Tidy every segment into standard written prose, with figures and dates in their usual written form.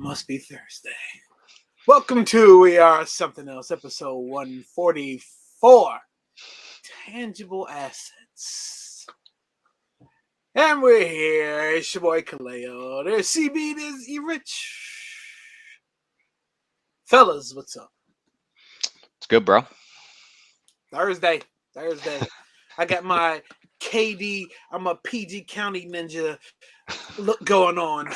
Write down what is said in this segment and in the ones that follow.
Must be Thursday. Welcome to We Are Something Else, episode 144, Tangible Assets. And we're here. It's your boy Kaleo. There's CB, there's E-Rich. Fellas, what's up? It's good, bro. Thursday. I got my KD, I'm a PG County ninja look going on.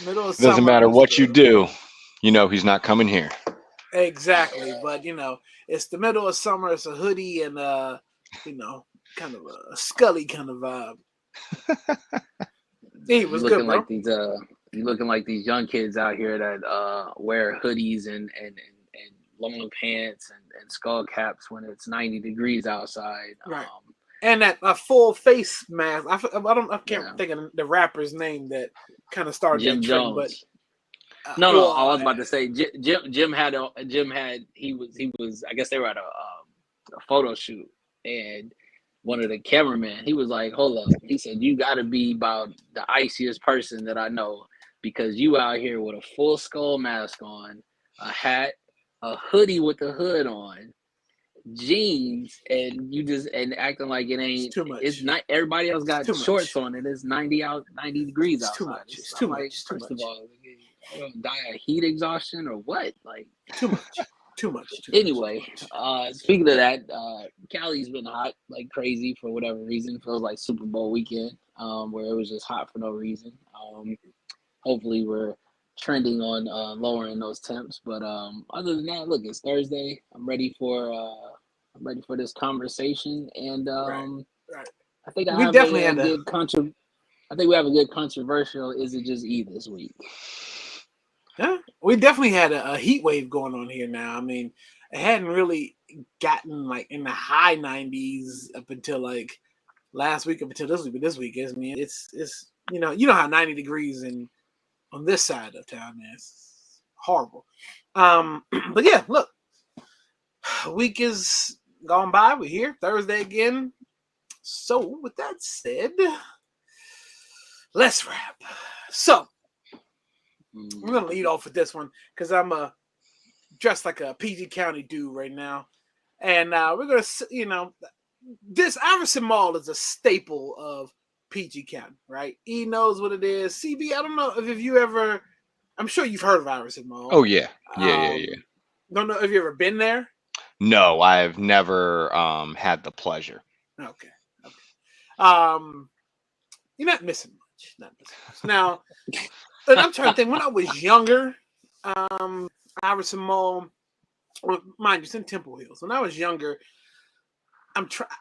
Middle of summer. Doesn't matter what you do, you know he's not coming here. Exactly, but it's the middle of summer. It's a hoodie and kind of a Scully kind of vibe. Hey, what's good, bro? You looking like these young kids out here that wear hoodies and long pants and skull caps when it's 90 degrees outside. Right. And that full face mask. I can't think of the rapper's name that kind of started Jim that trend, Jones. But I was about to say Jim had he was I guess they were at a photo shoot, and one of the cameramen, he was like, hold up, he said, you got to be about the iciest person that I know, because you out here with a full skull mask on, a hat, a hoodie with the hood on, jeans, and acting like it ain't too much. It's not, everybody else got shorts on, and it's 90 degrees outside. It's too much. First of all, die of heat exhaustion or what? Like too much. Anyway, speaking of that, Cali's been hot like crazy for whatever reason. Feels like Super Bowl weekend, where it was just hot for no reason. Hopefully we're trending on lowering those temps, but other than that, look, it's Thursday. I'm ready for this conversation, and right. I think we have a good controversial. Is it just E this week? Yeah, we definitely had a heat wave going on here now. I mean, it hadn't really gotten like in the high 90s up until like last week, up until this week. But this week is, man, it's you know how 90 degrees on this side of town is horrible. But yeah, look, week is gone by. We're here Thursday again. So with that said, let's wrap. So I'm gonna lead off with this one because I'm dressed like a PG County dude right now, and we're gonna, this Iverson Mall is a staple of PG County, right? E knows what it is. CB, I don't know if you ever. I'm sure you've heard of Iverson Mall. Oh yeah. Don't know if you ever been there. No, I've never had the pleasure. Okay. You're not missing much. Now. And I'm trying to think, when I was younger, Iverson Mall, mind you, it's in Temple Hills. When I was younger,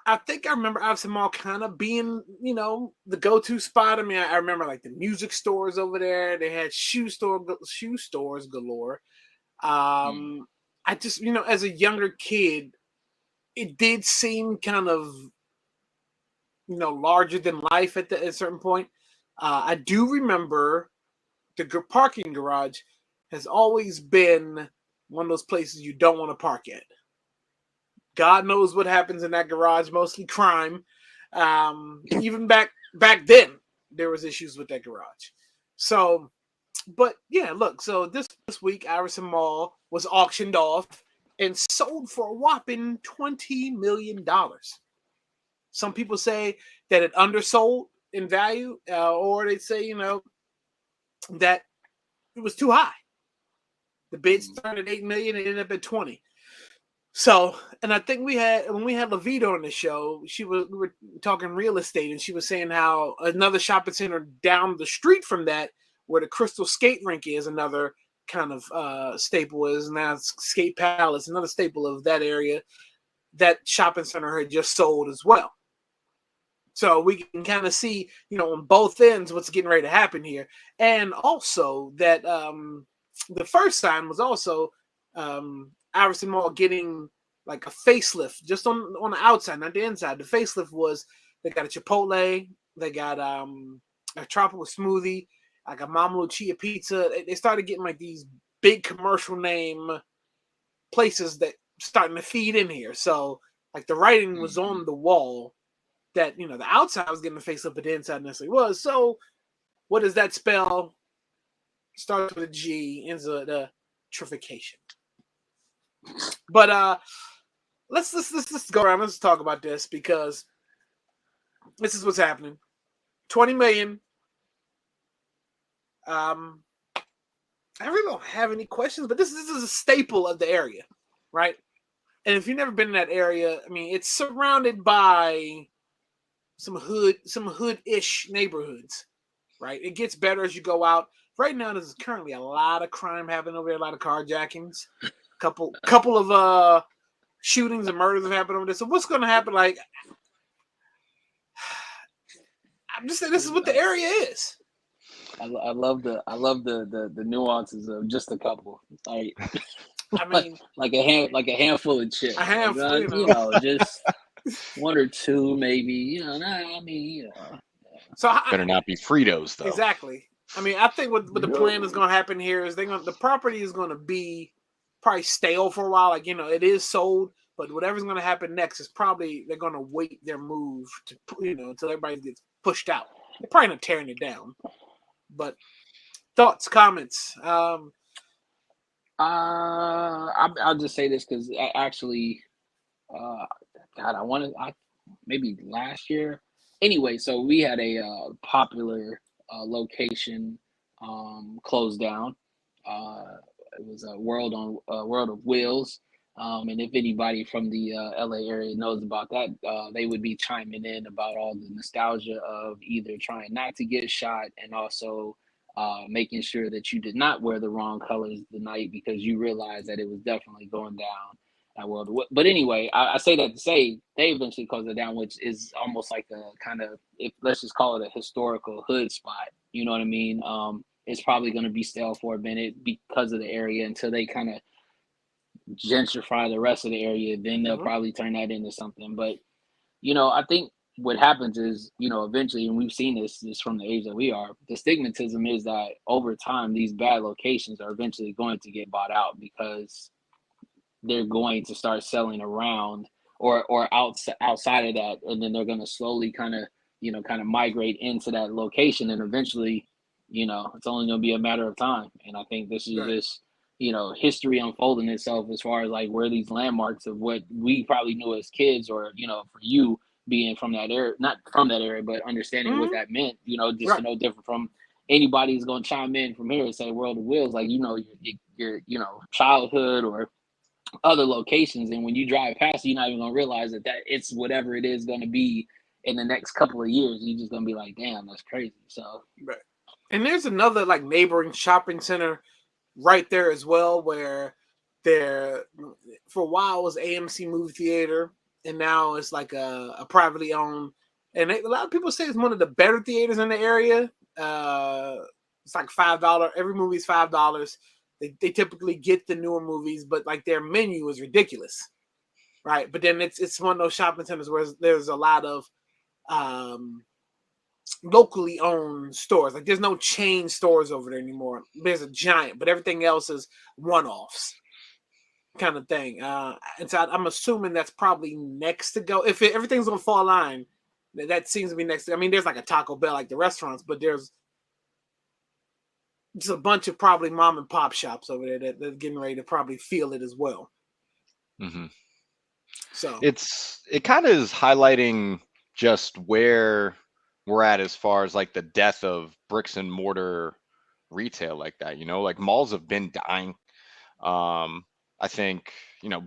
I think I remember Iverson Mall kind of being, the go-to spot. I mean, I remember like the music stores over there. They had shoe stores galore. I just, as a younger kid, it did seem kind of, larger than life at a certain point. I do remember the parking garage has always been one of those places you don't want to park at. God knows what happens in that garage, mostly crime. Even back then, there was issues with that garage. So, but yeah, look, so this week, Iverson Mall was auctioned off and sold for a whopping $20 million. Some people say that it undersold in value, or they say, that it was too high. The bid started at $8 million and ended up at 20. So, and I think when we had Levita on the show, we were talking real estate, and she was saying how another shopping center down the street from that, where the Crystal Skate Rink is, another kind of staple is now Skate Palace, another staple of that area, that shopping center had just sold as well. So we can kind of see, on both ends what's getting ready to happen here. And also that the first sign was also Iverson Mall getting like a facelift just on the outside, not the inside. The facelift was they got a Chipotle, they got a tropical smoothie, like a Mama Lucia pizza. They started getting like these big commercial name places that starting to feed in here. So like the writing was on the wall that, the outside was getting a facelift, but the inside necessarily was. So What does that spell? Starts with a G, ends with a trification. But let's go around. Let's talk about this because this is what's happening. 20 million. I really don't have any questions, but this is a staple of the area, right? And if you've never been in that area, I mean, it's surrounded by some hood-ish neighborhoods, right? It gets better as you go out. Right now, there's currently a lot of crime happening over there, a lot of carjackings, couple of shootings and murders have happened over there. So what's going to happen? Like, I'm just saying, this is what the area is. I love the nuances of just a couple. Like, I mean, like a handful of chicks. A handful, like, you know. Just one or two, maybe. I mean, So better not be Fritos though. Exactly. I mean, I think what the plan is going to happen here is the property is going to be probably stale for a while. Like, it is sold, but whatever's going to happen next is probably they're going to wait their move to until everybody gets pushed out. They're probably not tearing it down. But thoughts, comments. I'll just say this because actually, God, maybe last year. Anyway, so we had a popular location closed down. It was a World of Wheels. And if anybody from the LA area knows about that, they would be chiming in about all the nostalgia of either trying not to get shot and also making sure that you did not wear the wrong colors the night because you realized that it was definitely going down at World of Wheels. But anyway, I say that to say they eventually closed it down, which is almost like a kind of, let's just call it a historical hood spot. You know what I mean? It's probably going to be stale for a minute because of the area until they kind of gentrify the rest of the area. Then they'll probably turn that into something. But, I think what happens is, eventually, and we've seen this from the age that we are, the stigmatism is that over time, these bad locations are eventually going to get bought out because they're going to start selling around or outside of that. And then they're going to slowly kind of migrate into that location. And eventually, it's only going to be a matter of time. And I think this is just, history unfolding itself as far as like where these landmarks of what we probably knew as kids or, for you being from that area, not from that area, but understanding what that meant, just to know different from anybody who's going to chime in from here and say World of Wheels, like, your childhood or other locations. And when you drive past, you're not even going to realize that it's whatever it is going to be in the next couple of years. You're just going to be like, damn, that's crazy. So, and there's another like neighboring shopping center right there as well, where there for a while was AMC movie theater, and now it's like a privately owned. And a lot of people say it's one of the better theaters in the area. It's like $5. Every movie is $5. They typically get the newer movies, but like their menu is ridiculous, right? But then it's one of those shopping centers where there's a lot of locally owned stores. Like there's no chain stores over there anymore. There's a giant, but everything else is one-offs kind of thing. And so I'm assuming that's probably next to go. If everything's gonna fall in line, that seems to be next to. I mean, there's like a Taco Bell, like the restaurants, but there's just a bunch of probably mom and pop shops over there that they're getting ready to probably feel it as well. Mm-hmm. So it kind of is highlighting just where we're at as far as like the death of bricks and mortar retail like that, like malls have been dying. I think,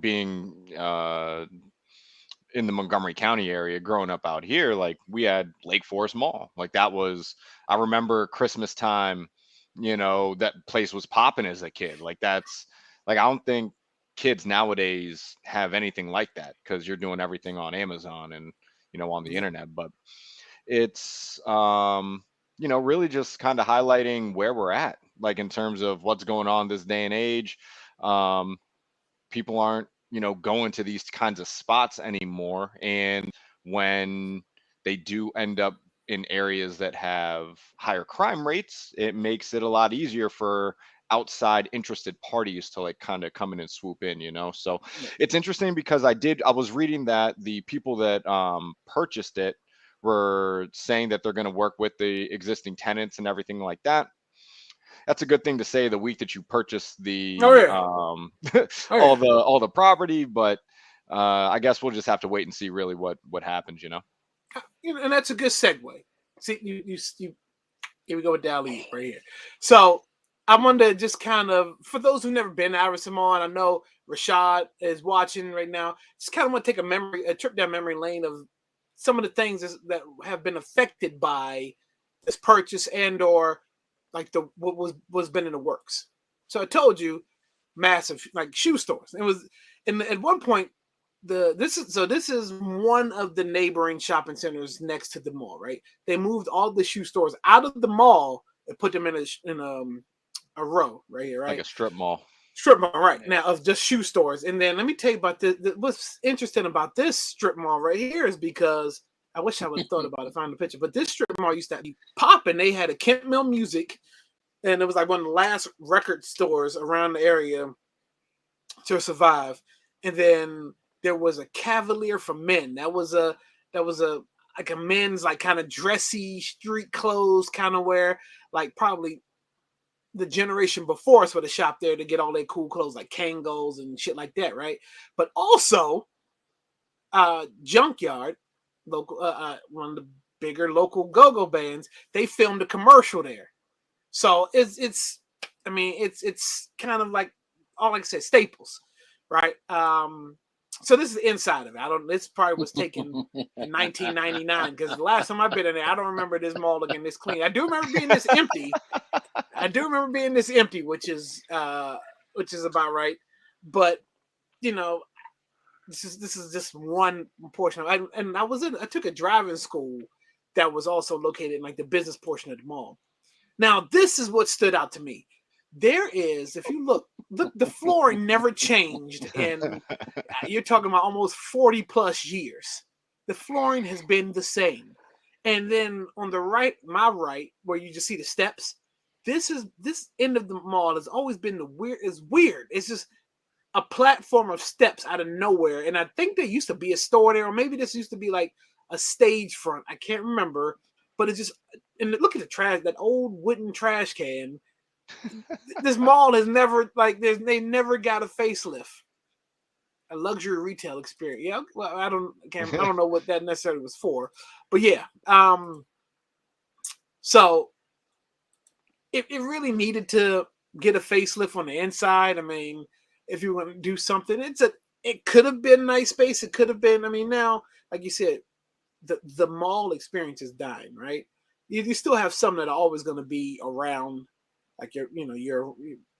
being in the Montgomery County area, growing up out here, like we had Lake Forest Mall. Like that was, I remember Christmas time, that place was popping as a kid. Like that's like, I don't think kids nowadays have anything like that because you're doing everything on Amazon and, on the internet. But it's, really just kind of highlighting where we're at, like in terms of what's going on this day and age. People aren't, going to these kinds of spots anymore. And when they do end up in areas that have higher crime rates, it makes it a lot easier for outside interested parties to like kind of come in and swoop in, So it's interesting because I was reading that the people that purchased it were saying that they're going to work with the existing tenants and everything like that. That's a good thing to say the week that you purchase the all the property, but I guess we'll just have to wait and see really what happens, And that's a good segue. See, you here we go with Dali right here. So I wanted to just kind of, for those who've never been to Iverson Mall, and I know Rashad is watching right now, just kind of want to take a trip down memory lane of some of the things that have been affected by this purchase and or like what was been in the works. So I told you, massive like shoe stores. It was, and at one point, this is one of the neighboring shopping centers next to the mall. Right, they moved all the shoe stores out of the mall and put them in a row right here, right, like a strip mall. Strip mall, right, now of just shoe stores. And then let me tell you about what's interesting about this strip mall right here is because I wish I would have thought about it, find the picture. But this strip mall used to be popping. They had a Kent Mill Music, and it was like one of the last record stores around the area to survive. And then there was a Cavalier for Men. That was a like a men's like kind of dressy street clothes kind of wear, like probably the generation before us would have shopped there to get all their cool clothes like Kangos and shit like that, right? But also, Junkyard, local, one of the bigger local go-go bands, they filmed a commercial there. So it's kind of like all like I said, staples, right? So this is the inside of it. This probably was taken in 1999 because the last time I've been in there, I don't remember this mall looking this clean. I do remember being this empty. Which is about right. But this is just one portion of it. And I took a driving school that was also located in like the business portion of the mall. Now, this is what stood out to me. There is, if you look, the flooring never changed, and you're talking about almost 40 plus years. The flooring has been the same. And then on the right, my right, where you just see the steps, this end of the mall has always been weird. It's just a platform of steps out of nowhere. And I think there used to be a store there, or maybe this used to be like a stage front. I can't remember, but it's just, and look at the trash, that old wooden trash can. This mall has never they never got a facelift, a luxury retail experience. Yeah, well, I don't know what that necessarily was for, but yeah. So it really needed to get a facelift on the inside. I mean, if you want to do something, it could have been a nice space. It could have been. I mean, now, like you said, the mall experience is dying, right? You still have some that are always going to be around, like your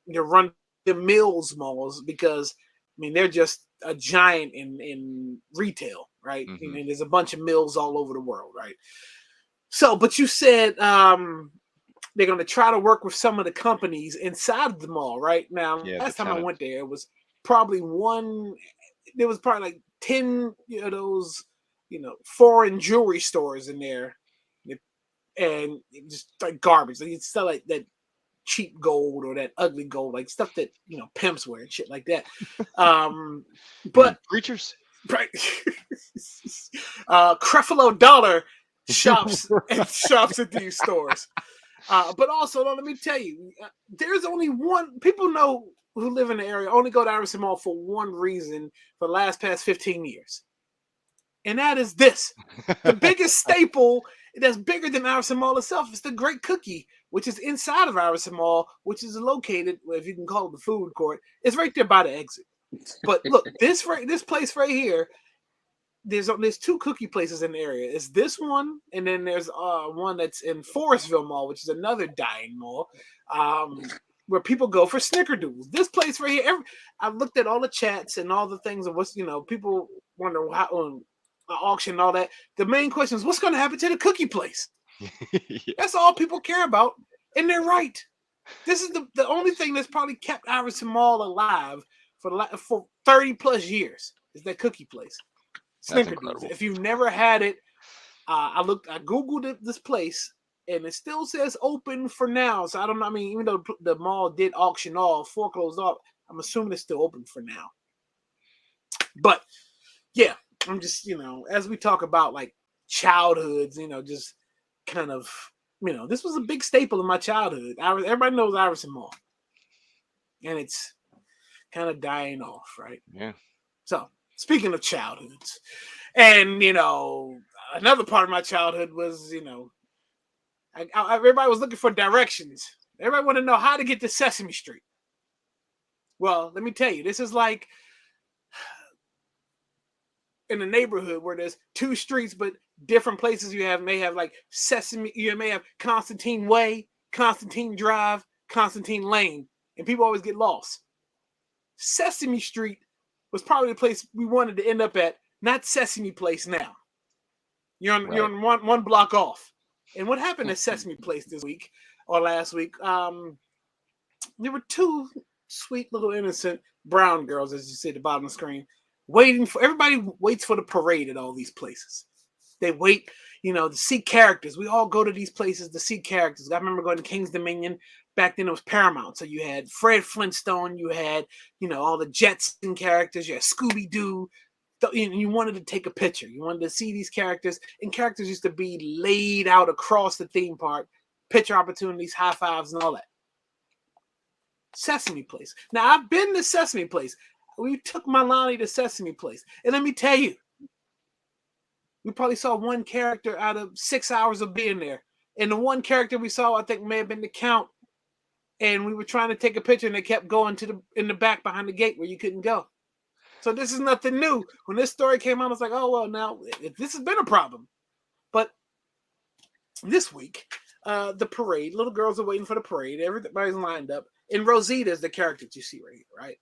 run the mills malls, because I mean they're just a giant in retail, right? Mm-hmm. And there's a bunch of mills all over the world, right? So, but you said they're going to try to work with some of the companies inside of the mall, right? Now, last time I went there, it was probably there was probably like 10 of those, foreign jewelry stores in there, and just like garbage. Like you sell like that cheap gold or that ugly gold, like stuff that pimps wear and shit like that. But preachers, right? Creflo Dollar shops at these stores. But also, let me tell you, there's only one. People know who live in the area only go to Iverson Mall for one reason for the past 15 years, and that is this: the biggest staple that's bigger than Iverson Mall itself is the Great Cookie, which is inside of Iverson Mall, which is located, if you can call it the food court. It's right there by the exit. But look, this place right here, there's two cookie places in the area. It's this one, and then there's one that's in Forestville Mall, which is another dying mall, where people go for snickerdoodles. This place right here, I've looked at all the chats and all the things of what's, people wonder how auction and all that. The main question is, what's going to happen to the cookie place? Yeah. That's all people care about, and they're right. This is the only thing that's probably kept Iverson Mall alive for 30 plus years is that cookie place. Snickerdoodles. If you've never had it, I googled this place, and it still says open for now. So I don't know. I mean, even though the mall did auction off, foreclosed off, I'm assuming it's still open for now. But yeah, I'm just, as we talk about like childhoods, just kind of, this was a big staple in my childhood. Everybody knows Iverson Mall, and it's kind of dying off, right? Yeah. So speaking of childhoods, and another part of my childhood was, everybody was looking for directions. Everybody wanted to know how to get to Sesame Street. Well, let me tell you, this is like in a neighborhood where there's two streets, but different places may have like Sesame, you may have Constantine Way, Constantine Drive, Constantine Lane, and people always get lost. Sesame Street was probably the place we wanted to end up at, not Sesame Place now. You're on one block off. And what happened at Sesame Place this week or last week? There were two sweet little innocent brown girls, as you see at the bottom of the screen, everybody waits for the parade at all these places. They wait, to see characters. We all go to these places to see characters. I remember going to King's Dominion. Back then it was Paramount. So you had Fred Flintstone, you had, all the Jetson characters, you had Scooby-Doo. You wanted to take a picture. You wanted to see these characters. And characters used to be laid out across the theme park. Picture opportunities, high fives, and all that. Sesame Place. Now, I've been to Sesame Place. We took Milani to Sesame Place. And let me tell you, we probably saw one character out of 6 hours of being there. And the one character we saw, I think, may have been the Count. And we were trying to take a picture, and they kept going in the back behind the gate where you couldn't go. So this is nothing new. When this story came out, I was like, oh, well, now this has been a problem. But this week, the parade, little girls are waiting for the parade. Everybody's lined up. And Rosita is the character that you see right here, right?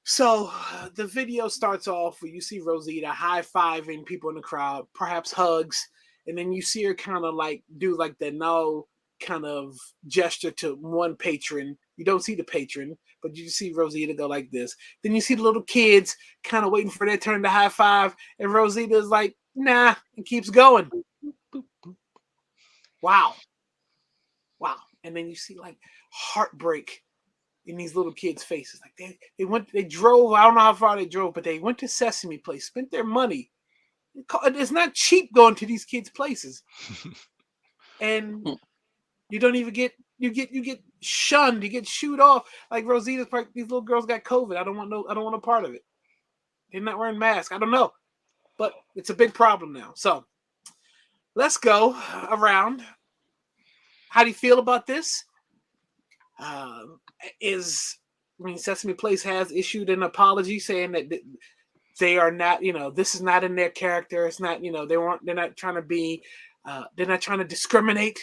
So the video starts off where you see Rosita high-fiving people in the crowd, perhaps hugs. And then you see her kind of like do like the no kind of gesture to one patron. You don't see the patron, but you see Rosita go like this. Then you see the little kids kind of waiting for their turn to high five, and Rosita is like, nah, and keeps going. Wow. And then you see like heartbreak in these little kids' faces. Like they drove, I don't know how far they drove, but they went to Sesame Place, spent their money. It's not cheap going to these kids' places. And you don't even get shunned. You get shooed off. Like Rosita's part, these little girls got COVID. I don't want a part of it. They're not wearing masks. I don't know, but it's a big problem now. So let's go around. How do you feel about this? Sesame Place has issued an apology saying that they are not, this is not in their character. It's not, they're not trying to be, they're not trying to discriminate.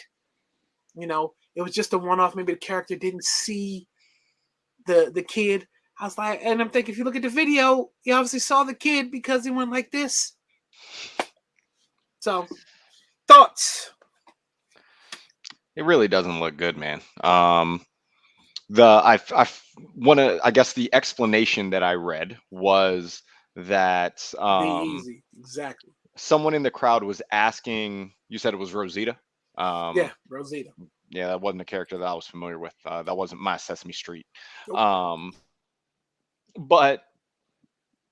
It was just a one-off. Maybe the character didn't see the kid. I was like, and I'm thinking, if you look at the video, you obviously saw the kid because he went like this. So, thoughts? It really doesn't look good, man. I guess the explanation that I read was that Be easy, exactly. Someone in the crowd was asking. You said it was Rosita. Yeah, Rosita. Yeah, that wasn't a character that I was familiar with. That wasn't my Sesame Street. Nope. But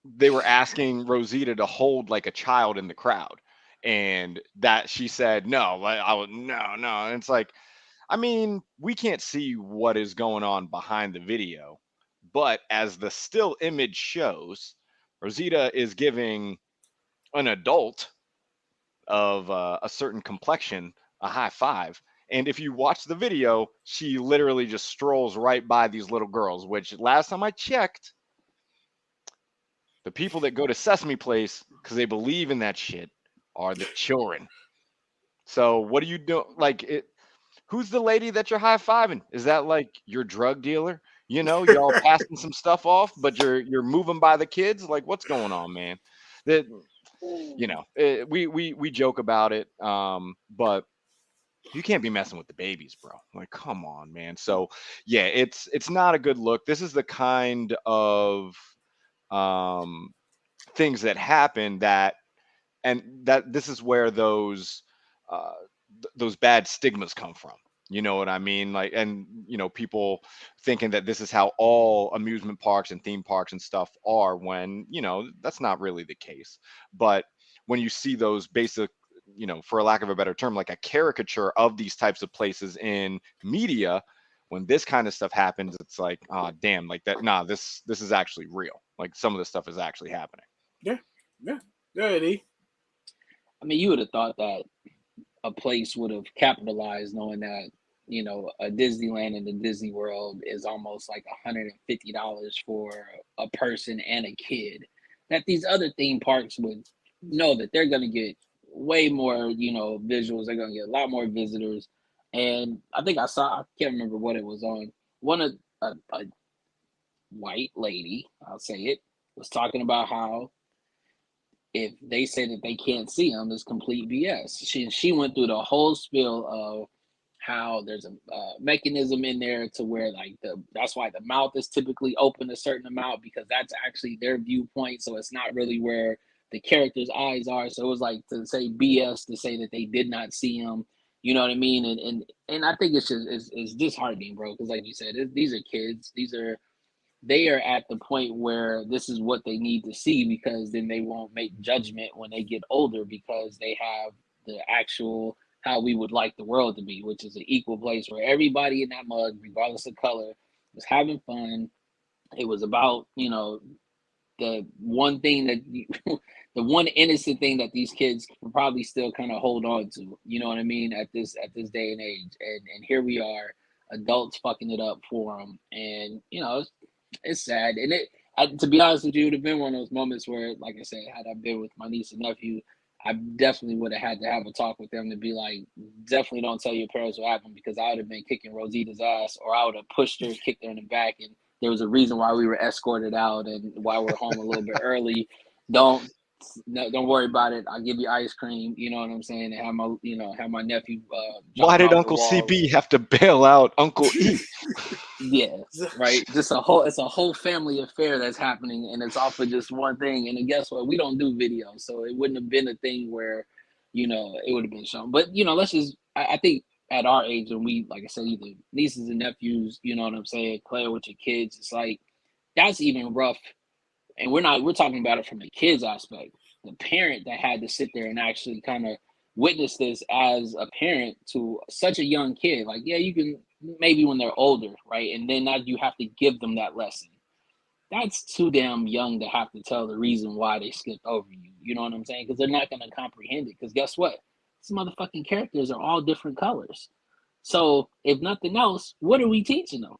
they were asking Rosita to hold like a child in the crowd, and that she said no. No. And it's like, I mean, we can't see what is going on behind the video, but as the still image shows, Rosita is giving an adult of a certain complexion a high five. And if you watch the video, she literally just strolls right by these little girls, which last time I checked, the people that go to Sesame Place because they believe in that shit are the children. So what do you do? Who's the lady that you're high-fiving? Is that like your drug dealer? You're all passing some stuff off, but you're moving by the kids. Like, what's going on, man? We joke about it, but you can't be messing with the babies, bro. Like, come on, man. So yeah, it's not a good look. This is the kind of things that happen that this is where those bad stigmas come from. You know what I mean? Like, and people thinking that this is how all amusement parks and theme parks and stuff are, when that's not really the case. But when you see those basic for a lack of a better term, like a caricature of these types of places in media. When this kind of stuff happens, it's like, oh damn, like that. Nah, this is actually real. Like some of this stuff is actually happening. Yeah. Eddie. I mean, you would have thought that a place would have capitalized knowing that, a Disneyland in the Disney World is almost like $150 for a person and a kid. That these other theme parks would know that they're going to get way more, visuals. They're going to get a lot more visitors. And I think I can't remember what it was on. One of a white lady, I'll say it, was talking about how if they say that they can't see them, it's complete BS. She went through the whole spiel of how there's a mechanism in there to where that's why the mouth is typically open a certain amount, because that's actually their viewpoint. So it's not really where the character's eyes are. So it was like to say BS to say that they did not see him. You know what I mean? And I think it's disheartening, bro. Because like you said, these are kids. They are at the point where this is what they need to see, because then they won't make judgment when they get older, because they have the actual how we would like the world to be, which is an equal place where everybody in that mug, regardless of color, was having fun. It was about, the one thing that the one innocent thing that these kids can probably still kind of hold on to, you know what I mean, at this day and age. And here we are, adults fucking it up for them. And, it's sad. And to be honest with you, it would have been one of those moments where, like I said, had I been with my niece and nephew, I definitely would have had to have a talk with them to be like, definitely don't tell your parents what happened, because I would have been kicking Rosita's ass, or I would have pushed her, kicked her in the back, and there was a reason why we were escorted out and why we're home a little bit early. Don't worry about it. I'll give you ice cream. You know what I'm saying? And have my nephew. Why did Uncle CB have to bail out Uncle E? Yeah, right. It's a whole family affair that's happening, and it's all for just one thing. And then guess what? We don't do videos, so it wouldn't have been a thing where, it would have been shown. But let's just. I think at our age, when we, like I said, either nieces and nephews, you know what I'm saying, playing with your kids, it's like that's even rough. And we're talking about it from the kids aspect. The parent that had to sit there and actually kind of witness this as a parent to such a young kid. Like, yeah, you can maybe when they're older, right? And then now you have to give them that lesson. That's too damn young to have to tell the reason why they skipped over you. You know what I'm saying? Because they're not going to comprehend it. Because guess what? These motherfucking characters are all different colors. So if nothing else, what are we teaching them?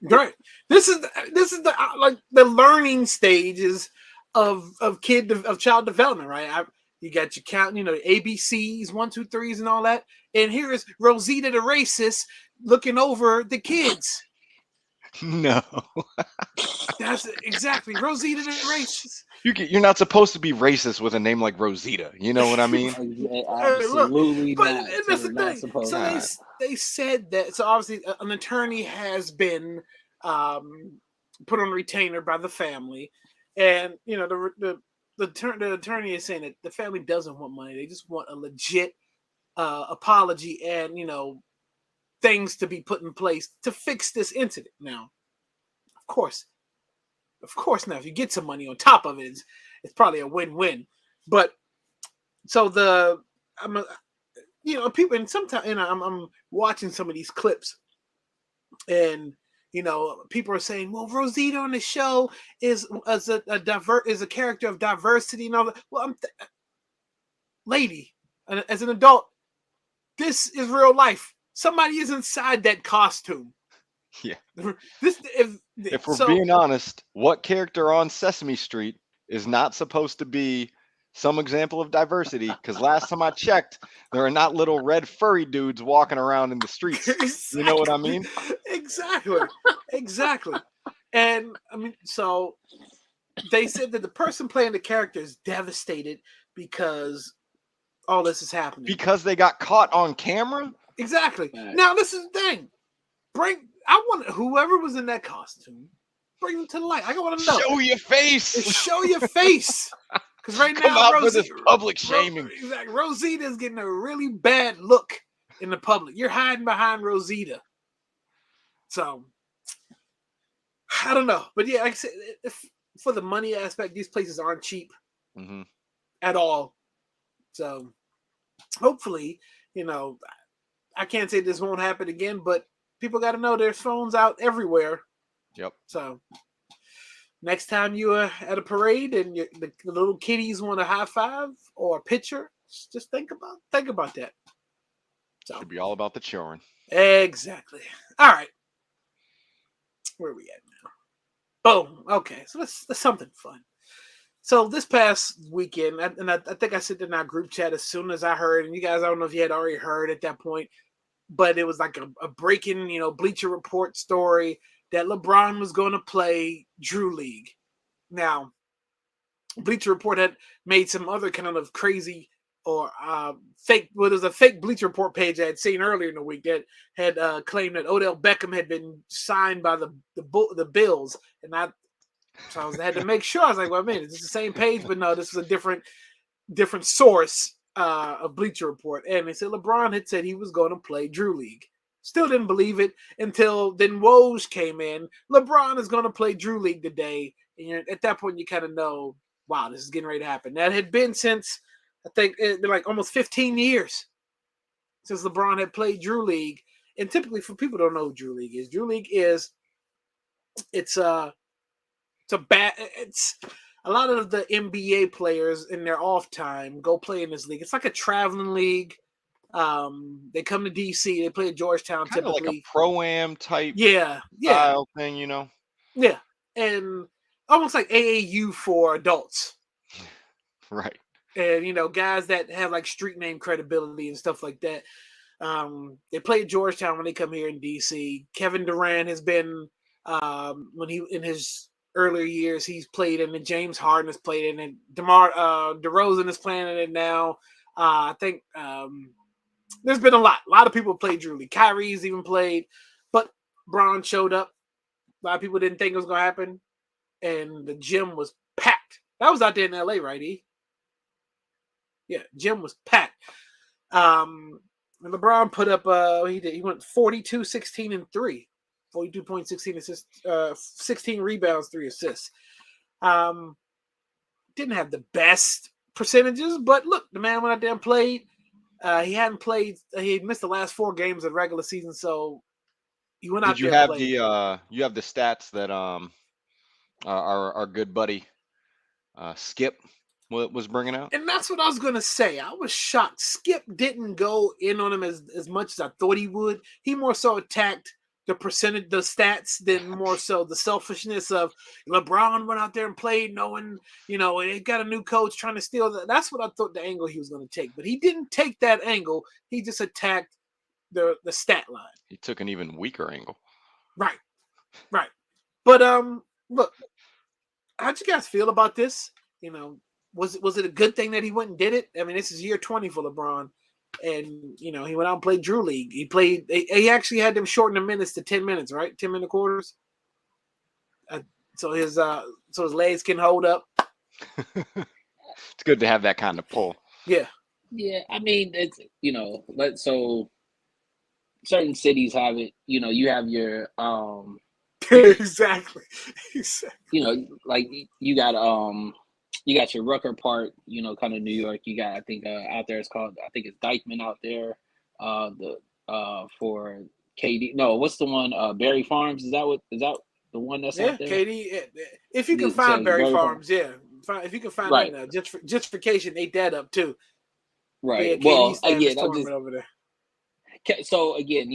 Right. This is the like the learning stages of child development, right? You got your count, ABCs, 1, 2, 3s, and all that. And here is Rosita the racist looking over the kids. No. That's exactly Rosita the racist. You're not supposed to be racist with a name like Rosita. You know what I mean? Absolutely but not. That's the thing. So they said that. So obviously, an attorney has been put on retainer by the family, and the attorney is saying that the family doesn't want money; they just want a legit apology and things to be put in place to fix this incident. Now, of course, now if you get some money on top of it, it's probably a win-win. But so people, and sometimes I'm watching some of these clips, and people are saying, well, Rosita on the show is a character of diversity and all that. Well, lady, as an adult, this is real life. Somebody is inside that costume. Yeah. If we're being honest, what character on Sesame Street is not supposed to be some example of diversity? Because last time I checked, there are not little red furry dudes walking around in the streets. Exactly. You know what I mean? Exactly. And I mean, so they said that the person playing the character is devastated because all this is happening. Because they got caught on camera? Exactly. Now, this is the thing. I want whoever was in that costume, bring them to the light. I want to know. Show your face. Show your face. Because right Come now, out for this public shaming. Exactly. Rosita's getting a really bad look in the public. You're hiding behind Rosita. So, I don't know. But yeah, like I said, for the money aspect, these places aren't cheap at all. So, hopefully, I can't say this won't happen again, but people got to know there's phones out everywhere. Yep. So next time you are at a parade and the little kiddies want a high five or a picture, just think about that. So Should be all about the children. exactly. All right, where are we at now? Boom. Okay, so that's something fun. So this past weekend, I think I sent in our group chat as soon as I heard, and you guys, I don't know if you had already heard at that point, but it was like a breaking, Bleacher Report story that LeBron was going to play Drew League. Now, Bleacher Report had made some other kind of crazy or fake. Well, there's a fake Bleacher Report page I had seen earlier in the week that had claimed that Odell Beckham had been signed by the Bills, and I had to make sure. I was like, well, man, is this the same page? But no, this is a different source of Bleacher Report, and they said LeBron had said he was going to play Drew League. Still didn't believe it until then Woj came in. LeBron is going to play Drew League today, and at that point you kind of know, wow, this is getting ready to happen. That had been since I think it'd been like almost 15 years since LeBron had played Drew League. And typically, for people who don't know who Drew League is it's a lot of the NBA players in their off time go play in this league. It's like a traveling league. They come to DC. They play at Georgetown Kind of like typically. a pro-am type Yeah, style thing, Yeah, and almost like AAU for adults. Right. And guys that have like street name credibility and stuff like that. They play at Georgetown when they come here in DC. Kevin Durant has been when he in his earlier years, he's played in it. James Harden has played in it. DeRozan is playing in it now. I think there's been a lot of people played Drew League. Kyrie's even played, but Bron showed up. A lot of people didn't think it was going to happen, and the gym was packed. That was out there in LA, right, E? Yeah, gym was packed. And LeBron put up, he went 42, 16, and 3. 42.16 assists, 16 rebounds, 3 assists. Didn't have the best percentages, but look, the man went out there and played. He hadn't played. He had missed the last 4 games of the regular season, so he went out Did you there and have played. you have the stats that our good buddy Skip was bringing out? And that's what I was going to say. I was shocked. Skip didn't go in on him as much as I thought he would. He more so attacked the percentage, the stats, than more so the selfishness of LeBron went out there and played knowing, they got a new coach trying to steal that. That's what I thought the angle he was going to take. But he didn't take that angle. He just attacked the stat line. He took an even weaker angle. Right. But look, how'd you guys feel about this? Was it a good thing that he went and did it? I mean, this is year 20 for LeBron. And, he went out and played Drew League. He actually had them shorten the minutes to 10 minutes, right? 10-minute quarters. So his legs can hold up. It's good to have that kind of pull. Yeah. Yeah, I mean, it's, so certain cities have it, you have your, Exactly. Like you got your Rucker Park, kind of New York. You got, I think, out there it's Dykeman out there. For KD. No, what's the one? Berry Farms. Is that the one that's out there? KD. If you can find Berry Farms, yeah. If you can find right. that now, Gentrification ate that up too. Right. Yeah, well, again, over there. So again,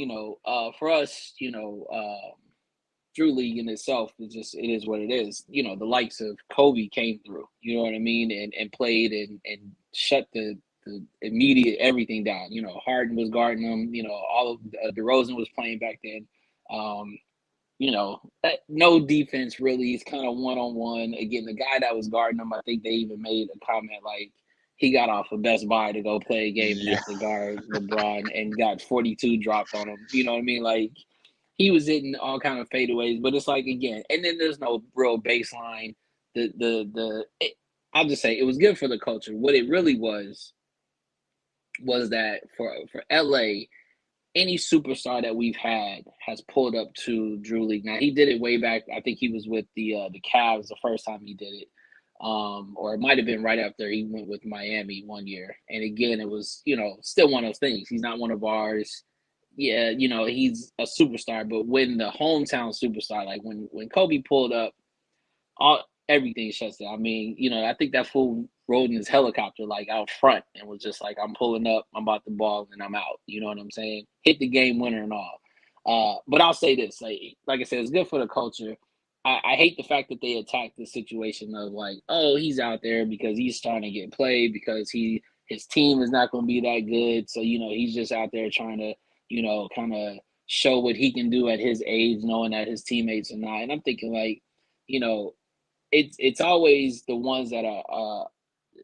for us, Drew League in itself it is what it is. The likes of Kobe came through, you know what I mean, and played and shut the immediate everything down. Harden was guarding them. All of DeRozan was playing back then. No defense really. It's kind of one-on-one. Again, the guy that was guarding them, I think they even made a comment like he got off of Best Buy to go play a game and have to guard LeBron and got 42 dropped on him. You know what I mean? Like, he was hitting all kind of fadeaways, but it's like, again, and then there's no real baseline. I'll just say it was good for the culture. What it really was that for LA, any superstar that we've had has pulled up to Drew League. Now, he did it way back. I think he was with the Cavs the first time he did it. or it might have been right after he went with Miami one year. And again, it was, still one of those things. He's not one of ours. Yeah, he's a superstar, but when the hometown superstar, like when Kobe pulled up, all everything shuts down. I mean, I think that fool rode in his helicopter like out front and was just like, I'm pulling up, I'm about the ball, and I'm out. You know what I'm saying? Hit the game winner and all. But I'll say this, like I said, it's good for the culture. I hate the fact that they attack the situation of like, oh, he's out there because he's trying to get played because his team is not going to be that good. So, he's just out there trying to, kind of show what he can do at his age, knowing that his teammates are not. And I'm thinking like, you know, it's always the ones that are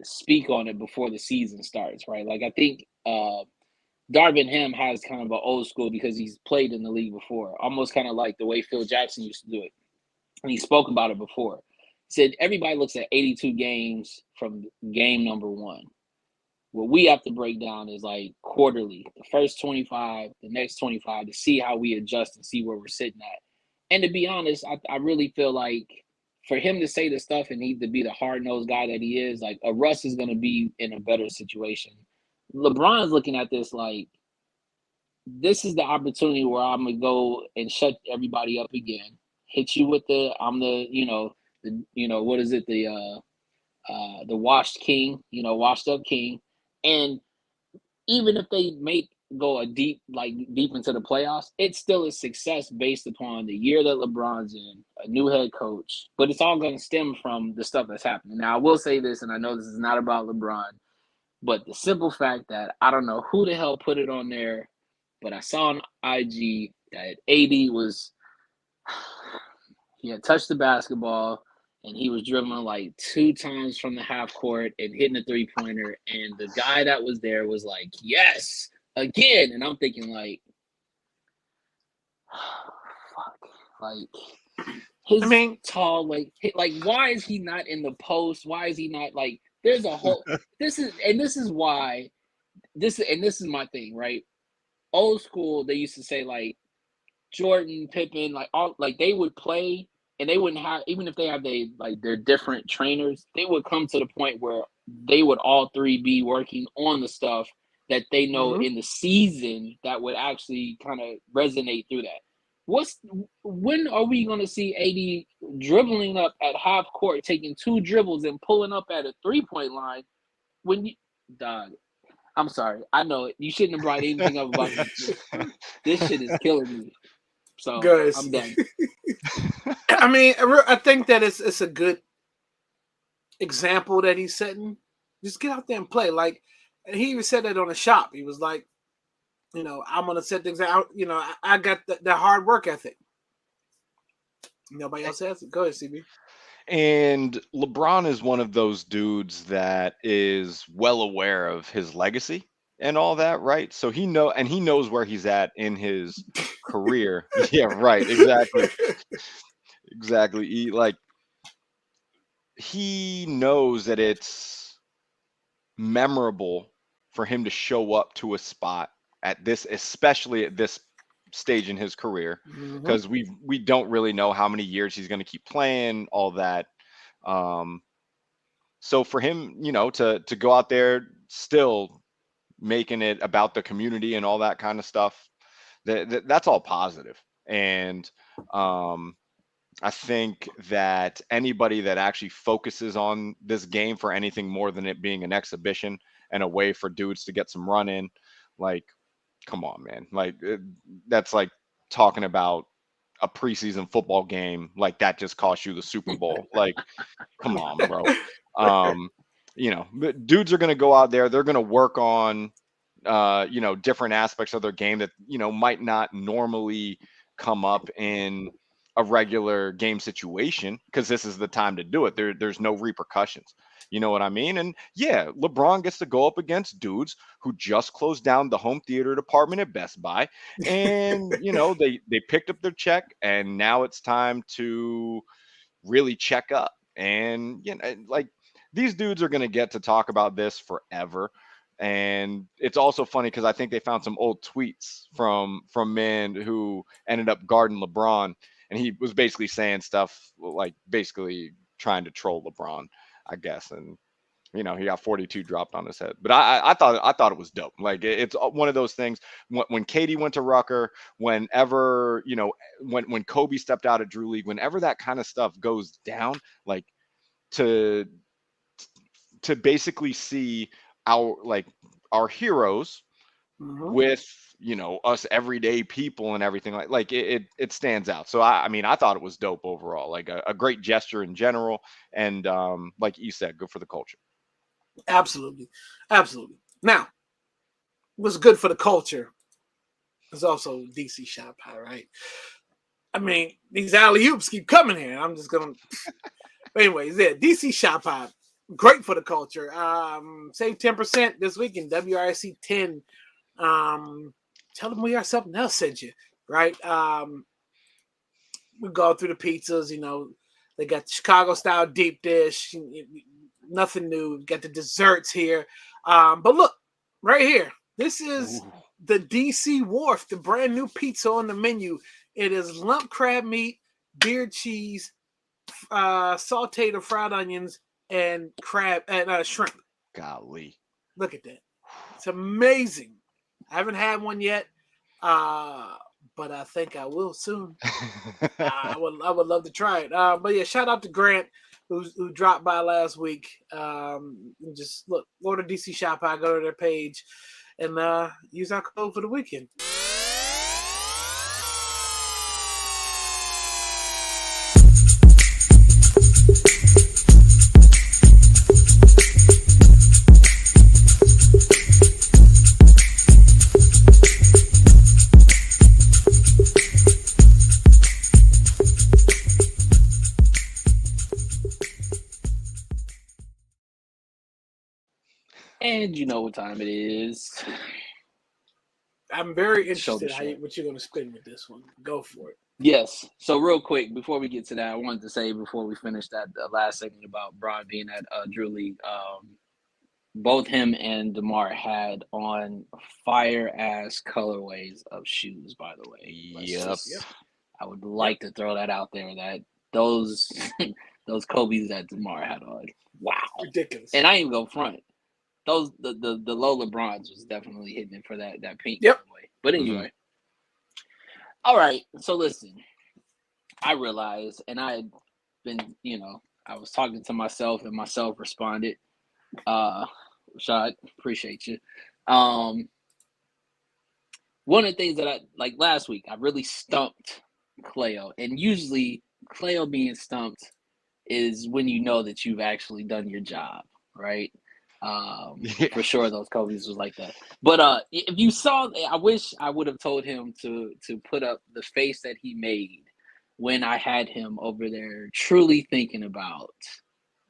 speak on it before the season starts, right? Like I think Darvin Ham has kind of an old school because he's played in the league before, almost kind of like the way Phil Jackson used to do it. And he spoke about it before. He said everybody looks at 82 games from game number one. What we have to break down is like quarterly, the first 25, the next 25, to see how we adjust and see where we're sitting at. And to be honest, I really feel like for him to say the stuff and need to be the hard-nosed guy that he is, like a Russ is going to be in a better situation. LeBron's looking at this like, this is the opportunity where I'm going to go and shut everybody up again. Hit you with what is it? The washed up king. And even if they go deep into the playoffs, it's still a success based upon the year that LeBron's in, a new head coach. But it's all going to stem from the stuff that's happening. Now, I will say this, and I know this is not about LeBron, but the simple fact that I don't know who the hell put it on there, but I saw on IG that AD he had touched the basketball and he was dribbling like 2 times from the half court and hitting a 3-pointer. And the guy that was there was like, yes, again. And I'm thinking like, fuck, like his tall, like why is he not in the post? Why is he not like, there's a whole, this is why this is my thing, right? Old school, they used to say like Jordan, Pippen, like all, like they would play and they wouldn't have, even if they have their different trainers, they would come to the point where they would all three be working on the stuff that they know in the season that would actually kind of resonate through that. When are we going to see AD dribbling up at half court, taking 2 dribbles and pulling up at a 3-point line? Dog, I'm sorry, I know it. You shouldn't have brought anything up about this. This shit is killing me. So Guys, I'm done. I mean, I think that it's a good example that he's setting. Just get out there and play. Like, and he even said that on the shop. He was like, I'm gonna set things out. I got the hard work ethic. Nobody else has it. Go ahead, CB. And LeBron is one of those dudes that is well aware of his legacy and all that, right? So he knows where he's at in his career. Yeah, right. Exactly. Exactly. He knows that it's memorable for him to show up to a spot especially at this stage in his career, because we don't really know how many years he's going to keep playing, all that. So for him, to go out there still making it about the community and all that kind of stuff, that's all positive. And I think that anybody that actually focuses on this game for anything more than it being an exhibition and a way for dudes to get some run in, like, come on, man. Like, that's like talking about a preseason football game like that just cost you the Super Bowl. Like, come on, bro. Dudes are going to go out there. They're going to work on, different aspects of their game that, might not normally come up in a regular game situation, because this is the time to do it. There's no repercussions. You know what I mean? And yeah, LeBron gets to go up against dudes who just closed down the home theater department at Best Buy, and they picked up their check, and now it's time to really check up. And like, these dudes are going to get to talk about this forever. And it's also funny because I think they found some old tweets from men who ended up guarding LeBron, and he was basically saying stuff like basically trying to troll LeBron. I guess, and he got 42 dropped on his head. But I thought it was dope. Like it's one of those things. When Katie went to Rucker, whenever when Kobe stepped out of Drew League, whenever that kind of stuff goes down, like to basically see our heroes with us everyday people and everything like it stands out. So I mean I thought it was dope overall, like a great gesture in general, and like you said, good for the culture. Absolutely. Now, what's good for the culture is also DC Shop High, right? I mean, these alley-oops keep coming here. I'm just gonna anyways, yeah, DC Shop High, great for the culture. Save 10% this week in WRC 10. Tell them we are something else sent you, right? We go through the pizzas, they got Chicago style deep dish, nothing new. Got the desserts here. But look, right here, this is the DC Wharf, the brand new pizza on the menu. It is lump crab meat, beer cheese, sauteed or fried onions, and crab and shrimp. Golly, look at that! It's amazing. I haven't had one yet, but I think I will soon. I would love to try it. But yeah, shout out to Grant who dropped by last week. Just go to DC Shop. I go to their page and use our code for the weekend. And you know what time it is. I'm very interested what you're going to spin with this one. Go for it. Yes. So real quick, before we get to that, I wanted to say before we finish that the last segment about Bron being at Drew League, both him and DeMar had on fire-ass colorways of shoes, by the way. Yep. I would like to throw that out there that those those Kobe's that DeMar had on. Wow. Ridiculous. And I ain't even go front. Those the low LeBrons was definitely hitting it for that pink. Yep. Way. But anyway. All right. So listen, I realized, and I had been, I was talking to myself, and myself responded. Rashad, appreciate you. One of the things that I like last week, I really stumped Cleo, and usually Cleo being stumped is when you know that you've actually done your job, right? For sure, those Kobe's was like that. But if you saw, I wish I would have told him to put up the face that he made when I had him over there, truly thinking about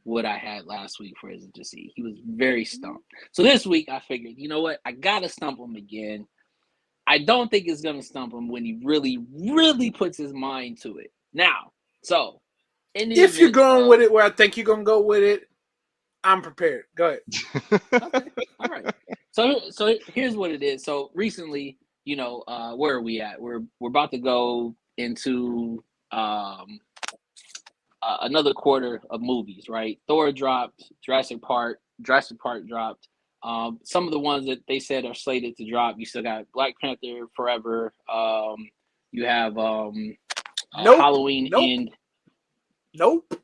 what I had last week for his to see. He was very stumped. So this week, I figured, you know what? I gotta stump him again. I don't think it's gonna stump him when he really, really puts his mind to it. Now, so if you're going with it where I think you're gonna go with it, I'm prepared. Go ahead. Okay. All right. So here's what it is. So recently, where are we at? We're about to go into another quarter of movies, right? Thor dropped, Jurassic Park dropped. Some of the ones that they said are slated to drop, you still got Black Panther Forever. You have Halloween End. Nope.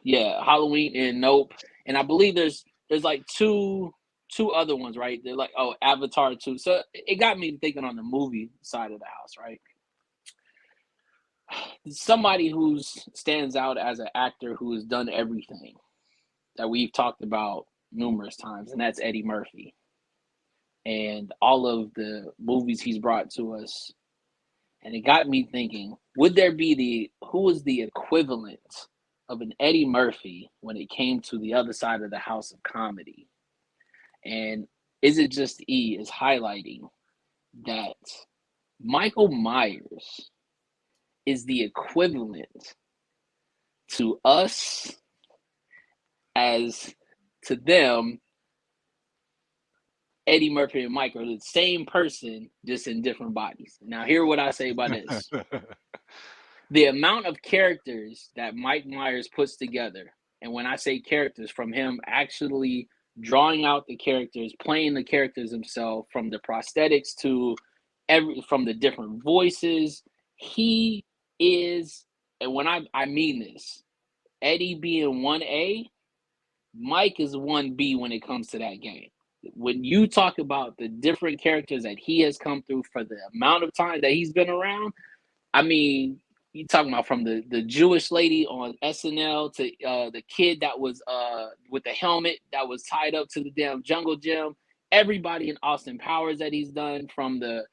Yeah, Halloween and Nope. And I believe there's like two other ones, right? They're like, Avatar 2. So it got me thinking on the movie side of the house, right? Somebody who stands out as an actor who has done everything that we've talked about numerous times, and that's Eddie Murphy. And all of the movies he's brought to us. And it got me thinking, would there be who is the equivalent of an Eddie Murphy when it came to the other side of the house of comedy? And is it just is highlighting that Michael Myers is the equivalent to us as to them. Eddie Murphy and Mike are the same person, just in different bodies. Now, hear what I say about this. The amount of characters that Mike Myers puts together And when I say characters, from him actually drawing out the characters, playing the characters himself, from the prosthetics to from the different voices, he is, and when I mean this, Eddie being 1A, Mike is 1B when it comes to that game. When you talk about the different characters that he has come through for the amount of time that he's been around, I mean, you talking about from the Jewish lady on SNL to the kid that was with the helmet that was tied up to the damn jungle gym. Everybody in Austin Powers that he's done, from the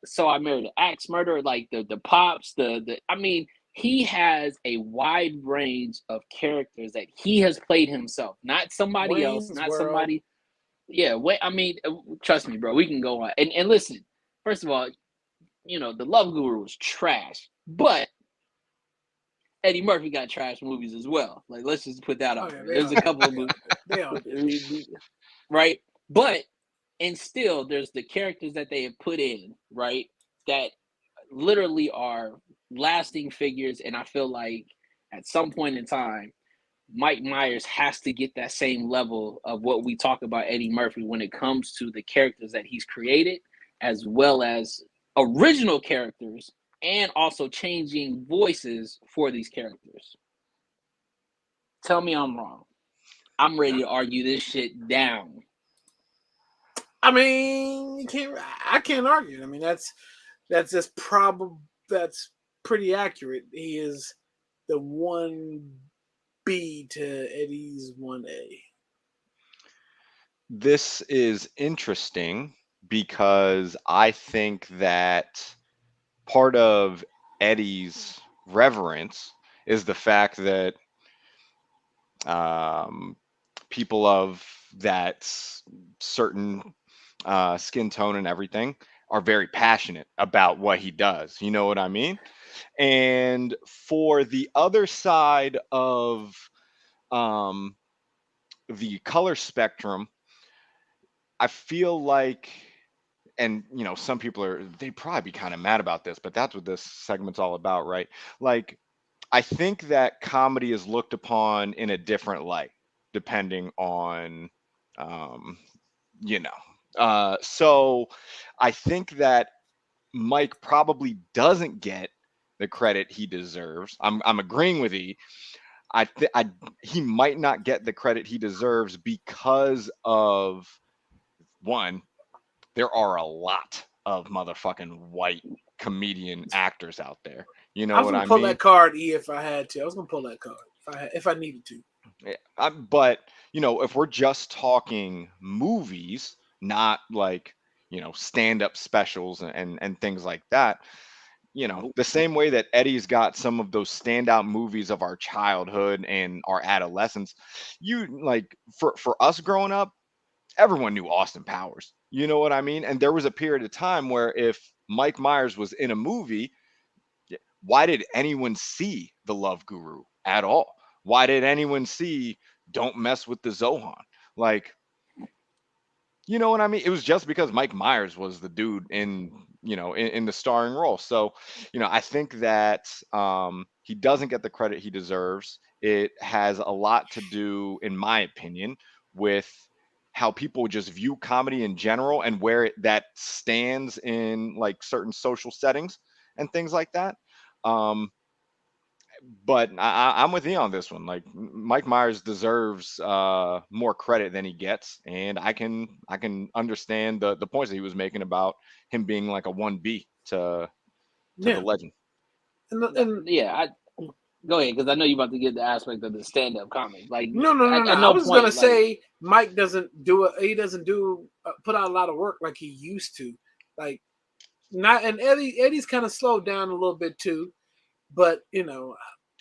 So I Married an Axe Murderer, like the pops, the I mean, he has a wide range of characters that he has played himself, not somebody else, Wayne's not World. somebody. Yeah, wait. I mean, trust me, bro. We can go on. And listen. First of all, you know, the Love Guru was trash, but Eddie Murphy got trash movies as well. Like, let's just put that out there. There's a couple of movies, right? But and still, there's the characters that they have put in, right, that literally are lasting figures. And I feel like at some point in time, Mike Myers has to get that same level of what we talk about Eddie Murphy when it comes to the characters that he's created, as well as original characters, and also changing voices for these characters. Tell me I'm wrong. I'm ready to argue this shit down. I mean, I can't argue. I mean, that's just that's pretty accurate. He is the 1B to Eddie's 1A. This is interesting because I think that part of Eddie's reverence is the fact that people of that certain skin tone and everything are very passionate about what he does. You know what I mean? And for the other side of the color spectrum, I feel like, and you know, some people they'd probably be kind of mad about this, but that's what this segment's all about, right? Like, I think that comedy is looked upon in a different light depending on, you know. So I think that Mike probably doesn't get the credit he deserves. I'm agreeing with E. He might not get the credit he deserves because of, one, there are a lot of motherfucking white comedian actors out there. You know I was what gonna I pull mean? that card, E, if I had to. I was gonna pull that card if I needed to. Yeah, but you know, if we're just talking movies, not like, you know, stand-up specials and things like that, you know, the same way that Eddie's got some of those standout movies of our childhood and our adolescence, you like for us growing up, everyone knew Austin Powers. You know what I mean? And there was a period of time where if Mike Myers was in a movie, why did anyone see The Love Guru at all? Why did anyone see Don't Mess with the Zohan? Like, you know what I mean? It was just because Mike Myers was the dude in, you know, in the starring role. So, you know, I think that he doesn't get the credit he deserves. It has a lot to do, in my opinion, with how people just view comedy in general and where that stands in like certain social settings and things like that. But I'm with you on this one. Like, Mike Myers deserves more credit than he gets, and I can understand the points that he was making about him being like a 1B to the legend. And Yeah, go ahead, because I know you're about to get the aspect of the stand-up comedy. Like, no. at I no was point, gonna like, say Mike doesn't do it. He doesn't put out a lot of work like he used to. Like, not, and Eddie's kind of slowed down a little bit too. But you know,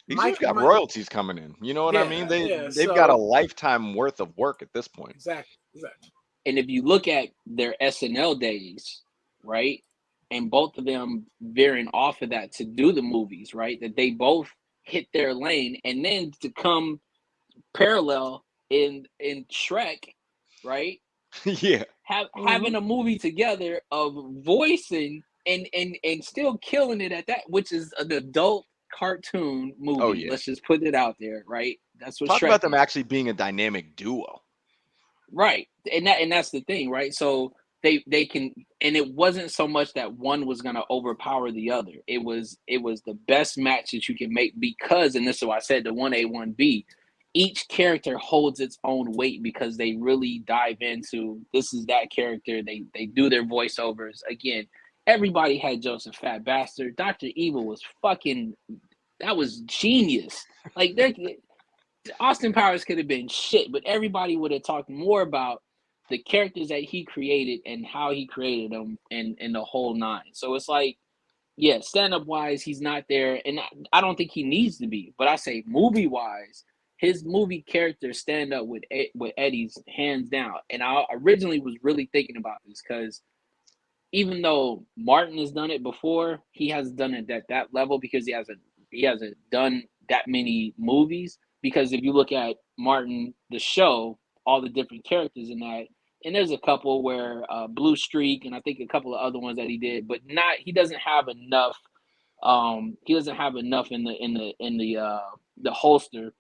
He's just got Mike, royalties coming in. You know what I mean? They've got a So lifetime worth of work at this point. exactly. and if you look at their SNL days, right, and both of them veering off of that to do the movies, right, that they both hit their lane, and then to come parallel in Shrek, right? Yeah. Having a movie together of voicing and still killing it at that, which is an adult cartoon movie. Oh, yeah. Let's just put it out there, right? That's what Talk Shrek about them is. actually being a dynamic duo. Right. And that's the thing, right? So they can, and it wasn't so much that one was gonna overpower the other. It was the best match that you can make because, and this is why I said the 1A, 1B, each character holds its own weight because they really dive into this is that character. They do their voiceovers. Again, everybody had Joseph Fat Bastard. Dr. Evil was fucking, that was genius. Like Austin Powers could have been shit, but everybody would have talked more about the characters that he created and how he created them and the whole nine. So it's like, yeah, stand-up wise, he's not there, and I don't think he needs to be. But I say movie wise, his movie characters stand up with Eddie's hands down. And I originally was really thinking about this because even though Martin has done it before, he hasn't done it at that level because he hasn't done that many movies. Because if you look at Martin the show, all the different characters in that, and there's a couple where Blue Streak and I think a couple of other ones that he did, but not he doesn't have enough. He doesn't have enough in the holster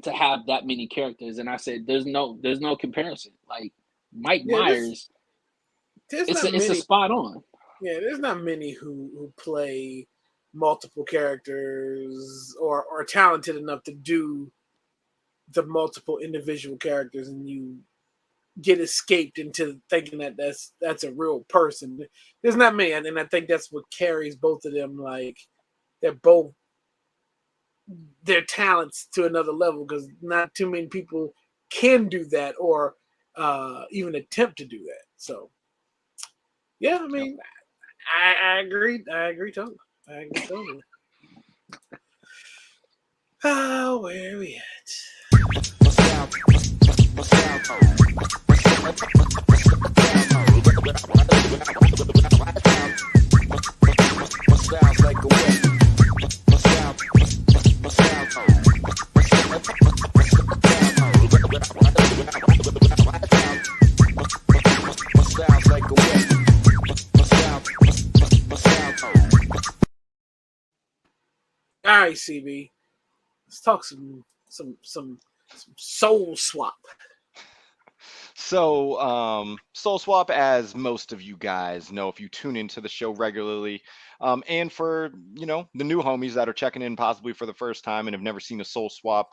to have that many characters. And I said, there's no comparison. Like Mike Yeah, Myers, there's it's not a many. spot on. Yeah, there's not many who play multiple characters or are talented enough to do the multiple individual characters, and you get escaped into thinking that that's a real person. There's not many, and I think that's what carries both of them. Like they're both their talents to another level because not too many people can do that or even attempt to do that. So yeah, I mean, I agree. I agree totally. Oh, where are we at? All right, CB. Let's talk some soul swap. So, Soul Swap, as most of you guys know, if you tune into the show regularly, and for the new homies that are checking in possibly for the first time and have never seen a Soul Swap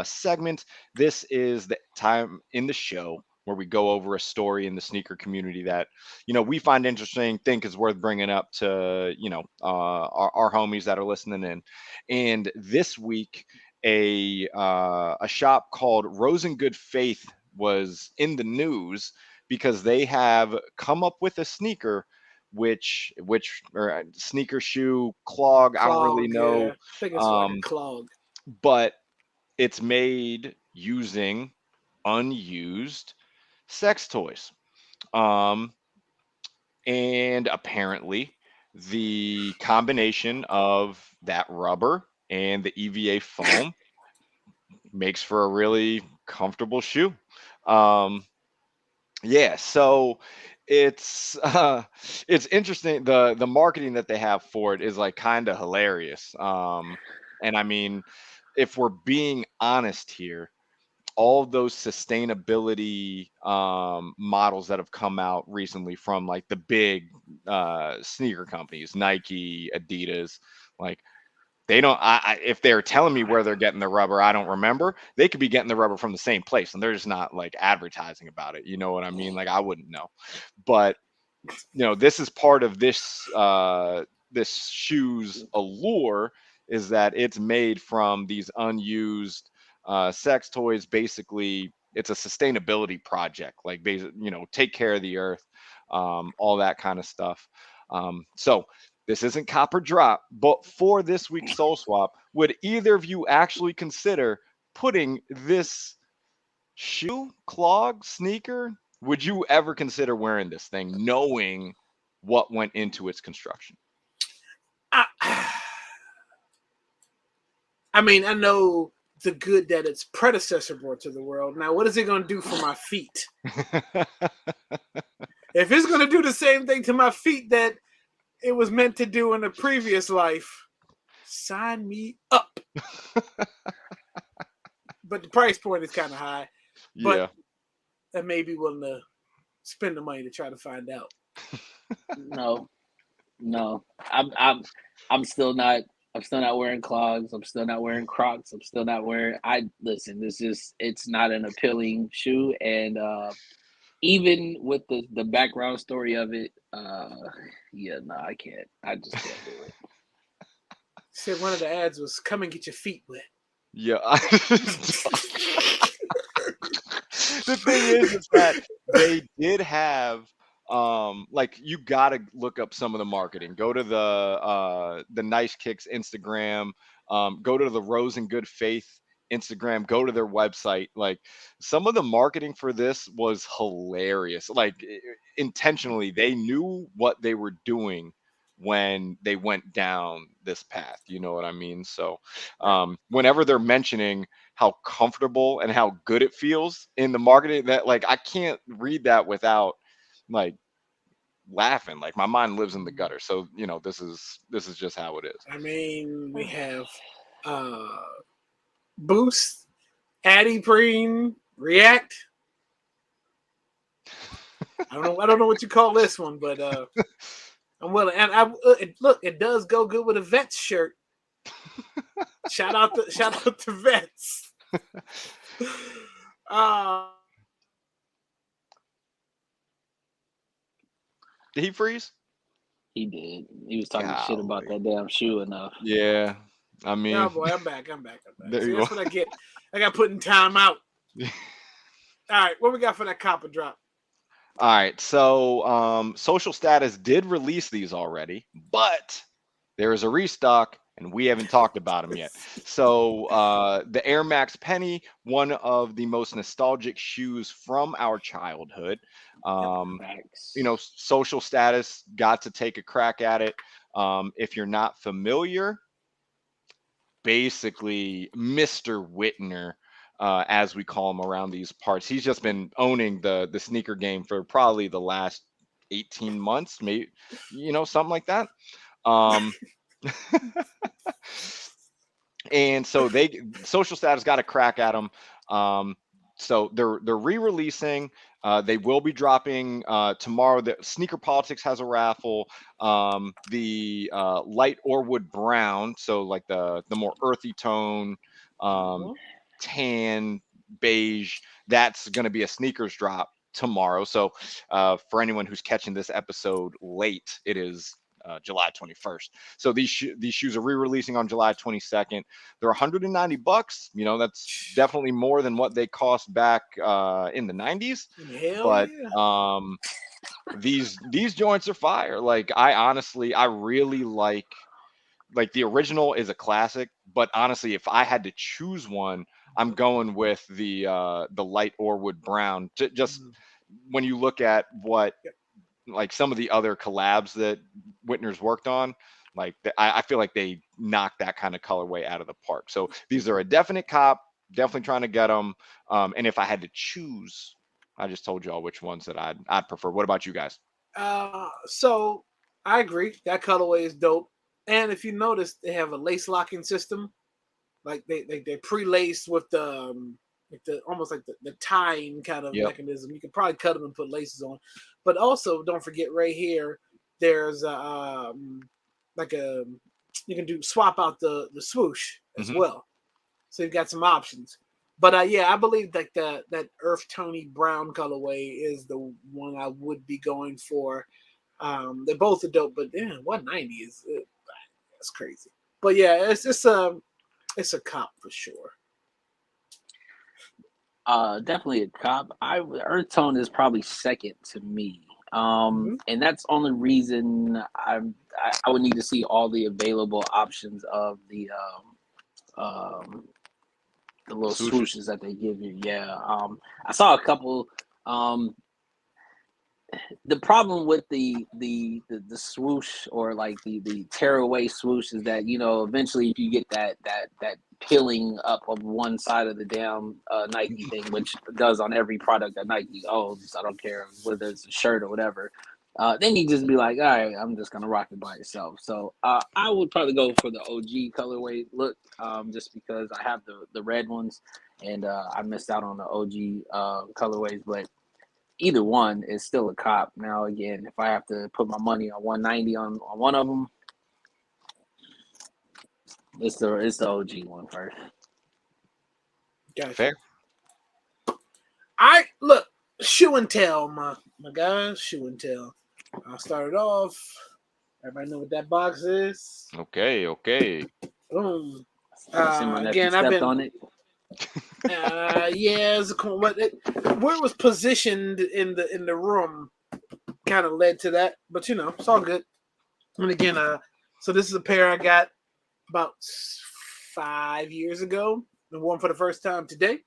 segment, this is the time in the show where we go over a story in the sneaker community that we find interesting, think is worth bringing up to our homies that are listening in. And this week, a shop called Rose in Good Faith was in the news because they have come up with a sneaker which or sneaker shoe clog, I don't really Clog, know, yeah. I think it's like a clog. but it's made using unused sex toys. um and apparently the combination of that rubber and the EVA foam makes for a really comfortable shoe. um Yeah, so it's it's interesting. The marketing that they have for it is like kind of hilarious. And I mean, if we're being honest here, all those sustainability models that have come out recently from like the big sneaker companies, Nike, Adidas, like they don't. If they're telling me where they're getting the rubber, I don't remember. They could be getting the rubber from the same place, and they're just not like advertising about it. You know what I mean? Like I wouldn't know, but this is part of this shoe's allure is that it's made from these unused sex toys. Basically, it's a sustainability project. Like, take care of the earth, all that kind of stuff. So this isn't copper drop, but for this week's Soul Swap, would either of you actually consider putting this shoe, clog, sneaker? Would you ever consider wearing this thing, knowing what went into its construction? I mean, I know the good that its predecessor brought to the world. Now, what is it going to do for my feet? If it's going to do the same thing to my feet that it was meant to do in a previous life, sign me up. but the price point is kind of high. But Yeah. I may be willing to spend the money to try to find out. No, I'm still not. I'm still not wearing clogs. I'm still not wearing Crocs. I'm still not wearing. Listen. It's not an appealing shoe, and even with the background story of it, yeah, no, I can't. I just can't do it. Said one of the ads was "Come and get your feet wet." Yeah. The thing is that they did have like you gotta look up some of the marketing. Go to the Nice Kicks Instagram, go to the Rose and Good Faith Instagram, go to their website. Like some of the marketing for this was hilarious. Like intentionally, they knew what they were doing when they went down this path. You know what I mean? So whenever they're mentioning how comfortable and how good it feels in the marketing, that like I can't read that without like laughing. Like my mind lives in the gutter. So you know this is just how it is. I mean, we have Boost, Adiprene, React. I don't know what you call this one, but I'm willing. And look, it does go good with a Vets shirt. shout out to Vets. Did he freeze? He did. He was talking shit about Golly. that damn shoe enough. Yeah. I mean, oh boy, I'm back. There See, you that's go. what I get. I got put in time out. All right, what we got for that copper drop? All right. So Social Status did release these already, but there is a restock and we haven't talked about them yet. So the Air Max Penny, one of the most nostalgic shoes from our childhood. You know, Social Status got to take a crack at it. If you're not familiar, basically Mr. Whitner, as we call him around these parts. He's just been owning the sneaker game for probably the last 18 months, maybe, you know, something like that. And so Social Status got a crack at them. So they're re-releasing. They will be dropping tomorrow. The Sneaker Politics has a raffle. The light Orwood brown, so like the more earthy tone, tan, beige. That's going to be a sneakers drop tomorrow. So for anyone who's catching this episode late, it is July 21st. So these shoes are re-releasing on July 22nd. They're $190. You know, that's definitely more than what they cost back in the 90s. Hell but yeah. These joints are fire. Like I really like the original is a classic, but honestly, if I had to choose one, I'm going with the light Orwood brown. Just when you look at what like some of the other collabs that Whitner's worked on, like I feel like they knocked that kind of colorway out of the park. So these are a definite cop, definitely trying to get them. And if I had to choose, I just told y'all which ones that I'd prefer. What about you guys? So I agree that colorway is dope. And if you notice, they have a lace locking system. Like they pre-laced with the almost like the tying kind of mechanism. You could probably cut them and put laces on. But also, don't forget right here, there's like you can swap out the swoosh as well. So you've got some options. But yeah, I believe that that earth tony brown colorway is the one I would be going for. They both are dope, but yeah, 190 is that's crazy. But yeah, it's a cop for sure. Definitely a cop. Earth tone is probably second to me. And that's the only reason I would need to see all the available options of the little swooshes that they give you. Yeah. I saw a couple. The problem with the swoosh or like the tearaway swoosh is that, you know, eventually if you get that peeling up of one side of the damn Nike thing, which does on every product that Nike owns, I don't care whether it's a shirt or whatever, then you just be like, all right, I'm just gonna rock it by itself. So I would probably go for the OG colorway look, just because I have the red ones, and I missed out on the OG colorways. But either one is still a cop. Now, again, if I have to put my money on 190 on one of them, it's the OG one first. Gotcha. Fair. I look, shoe and tell, my guys, shoe and tell. I'll start it off. Everybody know what that box is? Okay. Boom. I see my nephew Again, I've stepped been. on it. Yeah, it's a cool. But where it was positioned in the room kind of led to that. But it's all good. And again, so this is a pair I got about 5 years ago and worn for the first time today.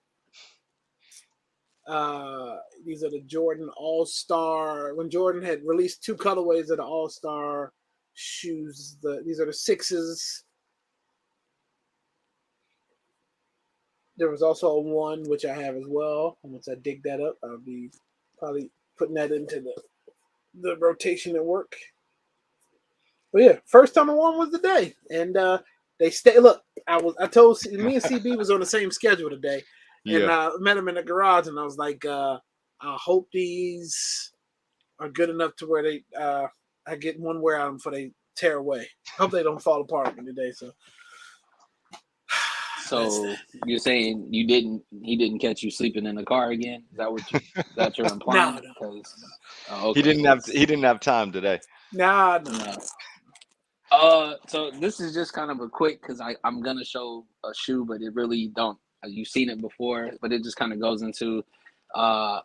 These are the Jordan All-Star. When Jordan had released 2 colorways of the All-Star shoes, these are the 6s. There was also a 1 which I have as well. And once I dig that up, I'll be probably putting that into the rotation at work. But yeah, first time I won was today, and they stay. Look, I told me and CB was on the same schedule today, and met him in the garage, and I was like, I hope these are good enough to where they I get one wear out of them before they tear away. Hope they don't fall apart on me today. So you're saying he didn't catch you sleeping in the car again? Is that you're implying? No. Okay. He didn't have time today. No. So this is just kind of a quick, because I'm gonna show a shoe, but it really don't. You've seen it before, but it just kind of goes into.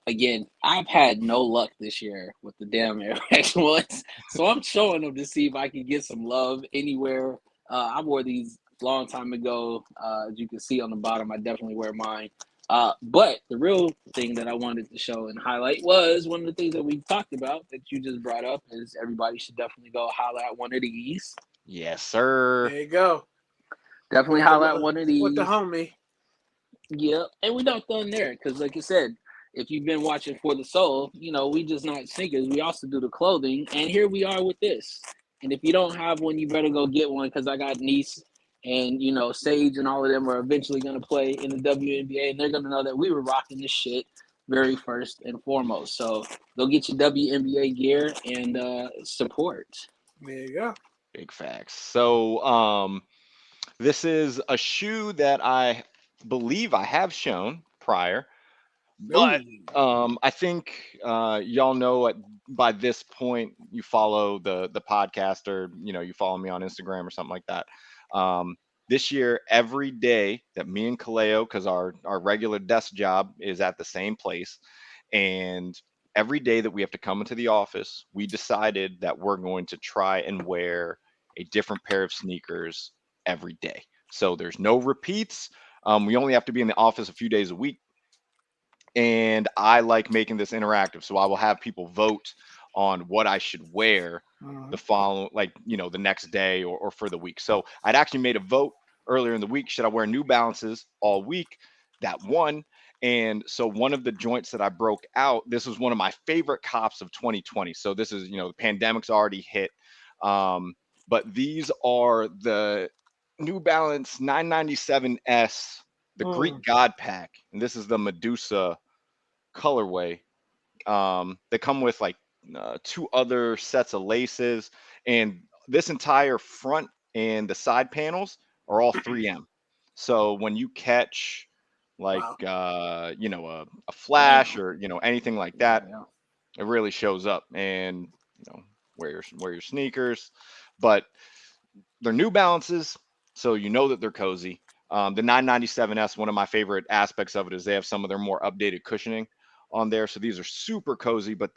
Again, I've had no luck this year with the damn Air Max ones, so I'm showing them to see if I can get some love anywhere. I wore these a long time ago. As you can see on the bottom, I definitely wear mine. But the real thing that I wanted to show and highlight was one of the things that we talked about that you just brought up is everybody should definitely go holler at one of these. Yes, sir. There you go. Definitely holler at one of these. With the homie. Yeah, and we're not done there because, like you said, if you've been watching For the Soul, we just not sneakers. We also do the clothing, and here we are with this. And if you don't have one, you better go get one because I got niece and Sage and all of them are eventually going to play in the WNBA, and they're going to know that we were rocking this shit very first and foremost. So go get your WNBA gear and support. There you go. Big facts. So this is a shoe that I believe I have shown prior, but I think y'all know by this point you follow the podcast, or you follow me on Instagram or something like that. This year, every day that me and Kaleo, because our regular desk job is at the same place, and every day that we have to come into the office, we decided that we're going to try and wear a different pair of sneakers every day. So there's no repeats. We only have to be in the office a few days a week. And I like making this interactive. So I will have people vote on what I should wear the following, the next day or for the week. So I'd actually made a vote earlier in the week. Should I wear New Balances all week? That won. And so one of the joints that I broke out, this was one of my favorite cops of 2020. So this is, the pandemic's already hit. But these are the New Balance 997S, the Greek God Pack. And this is the Medusa colorway. They come with 2 other sets of laces, and this entire front and the side panels are all 3M. So when you catch a flash or anything like that, it really shows up. And wear your sneakers, but they're New Balances, so that they're cozy. The 997S, one of my favorite aspects of it is they have some of their more updated cushioning on there. So these are super cozy, but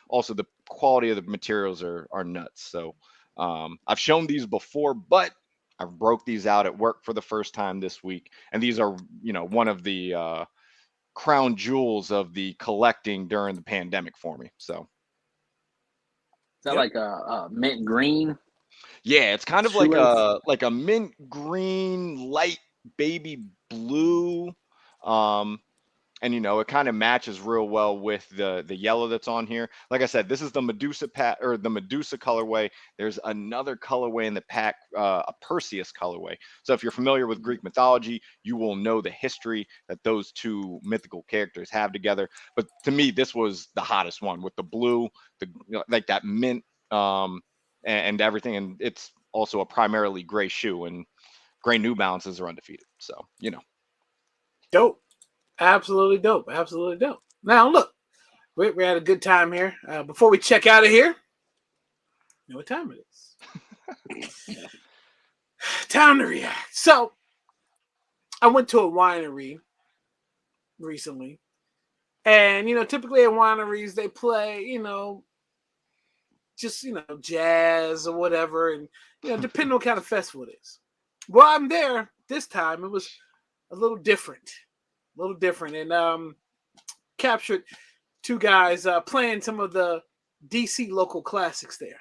also the quality of the materials are nuts. So I've shown these before, but I broke these out at work for the first time this week. And these are, one of the crown jewels of the collecting during the pandemic for me. So. Is that like a mint green? Yeah, it's kind of like a mint green, light baby blue. And it kind of matches real well with the yellow that's on here. Like I said, this is the Medusa or the Medusa colorway. There's another colorway in the pack, a Perseus colorway. So if you're familiar with Greek mythology, you will know the history that those two mythical characters have together. But to me, this was the hottest one with the blue, like that mint, and everything. And it's also a primarily gray shoe, and gray New Balances are undefeated. So Dope. Absolutely dope. Absolutely dope. Now, look, we had a good time here. Before we check out of here, you know what time it is. Time to react. So, I went to a winery recently. And, typically at wineries, they play, just, jazz or whatever. And, depending on what kind of festival it is. Well, I'm there this time. It was a little different. And captured two guys playing some of the DC local classics there.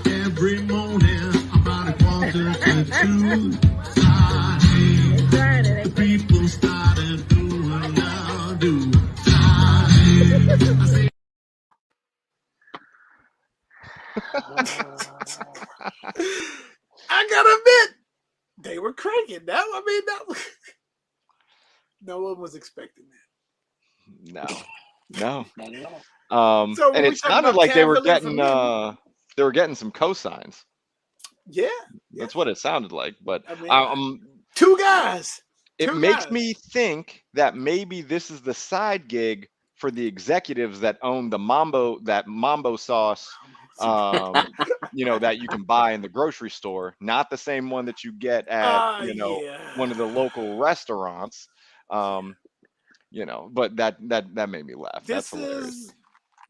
Every morning about 1:45 to 2. People started doing now do. I gotta admit, they were cranking. No one was expecting that. No. Not at all. So And when we it talk sounded about like they were Cavalier getting they were getting some cosigns. Yeah. That's what it sounded like. But two guys. It makes me think that maybe this is the side gig for the executives that own the Mambo sauce, that you can buy in the grocery store, not the same one that you get at, one of the local restaurants. But that made me laugh. That's hilarious. Is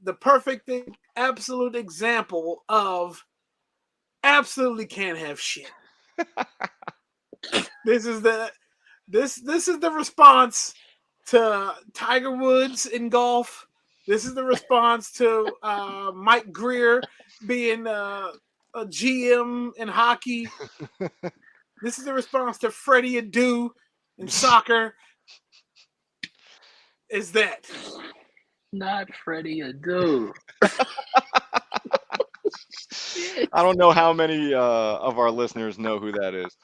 the perfect thing, absolute example of absolutely can't have shit. This is the response to Tiger Woods in golf. This is the response to Mike Greer being a GM in hockey. This is the response to Freddie Adu in soccer. Is that not Freddie Adu? I don't know how many of our listeners know who that is,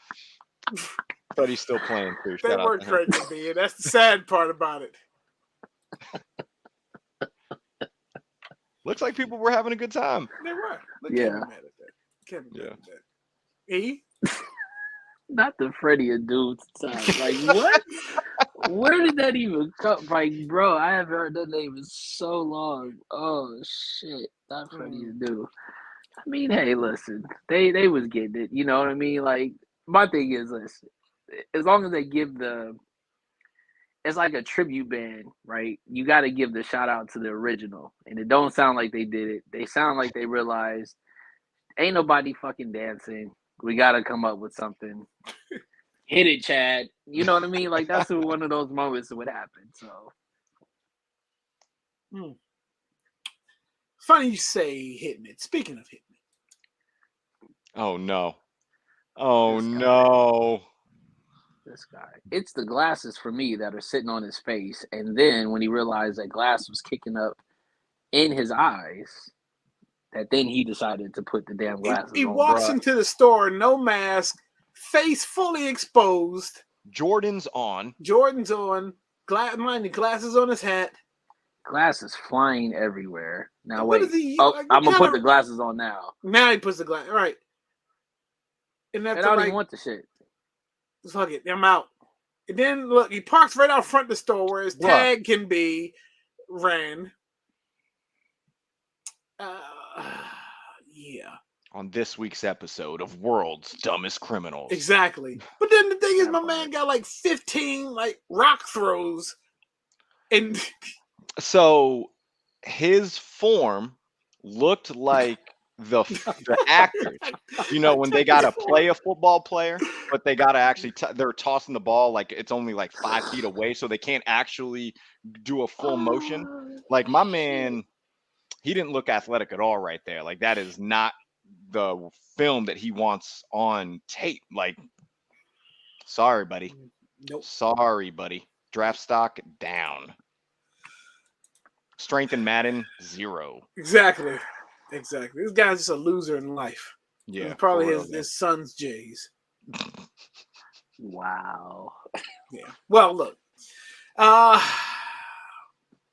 but he's still playing too. They weren't crazy, man. That's the sad part about it. Looks like people were having a good time. They were. Yeah. Can't be mad at that. Can't be mad at that. E? Not the Freddie Adu side. Like, what? Where did that even come? Like, bro, I haven't heard that name in so long. Oh shit, not Freddie Adu. I mean, hey, listen, they was getting it. You know what I mean? Like, my thing is, listen, as long as they give it's like a tribute band, right? You got to give the shout out to the original, and it don't sound like they did it. They sound like they realized ain't nobody fucking dancing. We got to come up with something. Hit it, Chad. You know what I mean? Like, that's one of those moments that would happen. So, funny you say hitting it. Speaking of hitting it. Oh no. Oh no. This guy. It's the glasses for me that are sitting on his face. And then when he realized that glass was kicking up in his eyes, that then he decided to put the damn glasses on. He walks into the store, no mask, face fully exposed. Jordan's on. Mind the glasses on his hat. Glasses flying everywhere. Now what wait. I'm gonna put the glasses on now. Now he puts the glass. All right. And I don't even want the shit. Fuck it, I'm out. And then look, he parks right out front of the store where his tag can be ran. Yeah. On this week's episode of World's Dumbest Criminals. Exactly. But then the thing is, my man got like 15 rock throws. And so his form looked like the actors, you know, when they gotta play a football player, but they gotta actually they're tossing the ball like it's only like 5 feet away, so they can't actually do a full motion. Like my man, he didn't look athletic at all right there. Like that is not the film that he wants on tape. Like, sorry, buddy. Nope. Sorry, buddy. Draft stock down. Strength in Madden 0. Exactly. This guy's just a loser in life. Yeah, It's probably for real, his son's J's. Wow. Yeah. Well, look.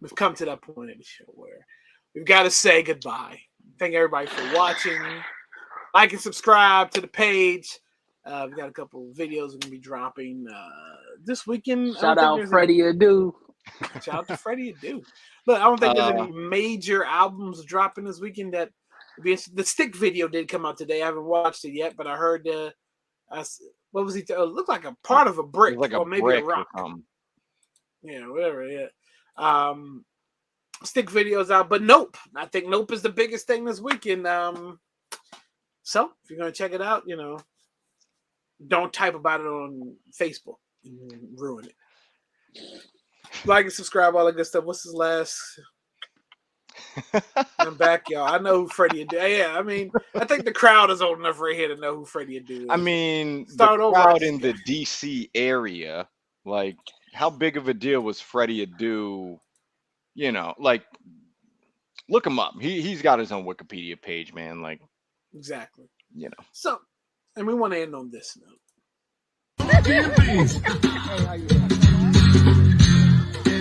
We've come to that point in the show where we've got to say goodbye. Thank everybody for watching. Like and subscribe to the page. We've got a couple of videos we're gonna be dropping this weekend. Shout out Freddie Adu. Shout out to Freddie Adu. Look, I don't think there's any major albums dropping this weekend. That the Stick video did come out today. I haven't watched it yet, but I heard what was he? It looked like a part of a brick, like or a maybe brick a rock. Yeah, whatever. Yeah. Stick videos out, but Nope. I think Nope is the biggest thing this weekend. So if you're gonna check it out, you know, don't type about it on Facebook and ruin it. Like and subscribe, all that good stuff. What's his last? I'm back, y'all. I know who Freddie Adu. Yeah, I mean, I think the crowd is old enough right here to know who Freddie Adu is. I mean, Start the over. crowd in the DC area, like, how big of a deal was Freddie Adu? You know, like, look him up. He's got his own Wikipedia page, man. Like, exactly. You know. So, and we want to end on this note.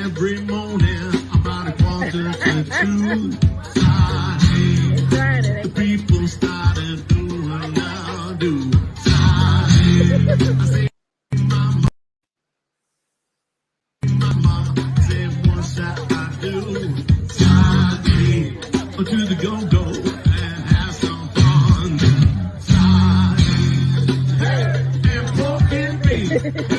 Every morning, about 1:45 to 2. The people started doing now, do. I say, mama, say one shot, I do. To the go-go and have some fun. And broken me.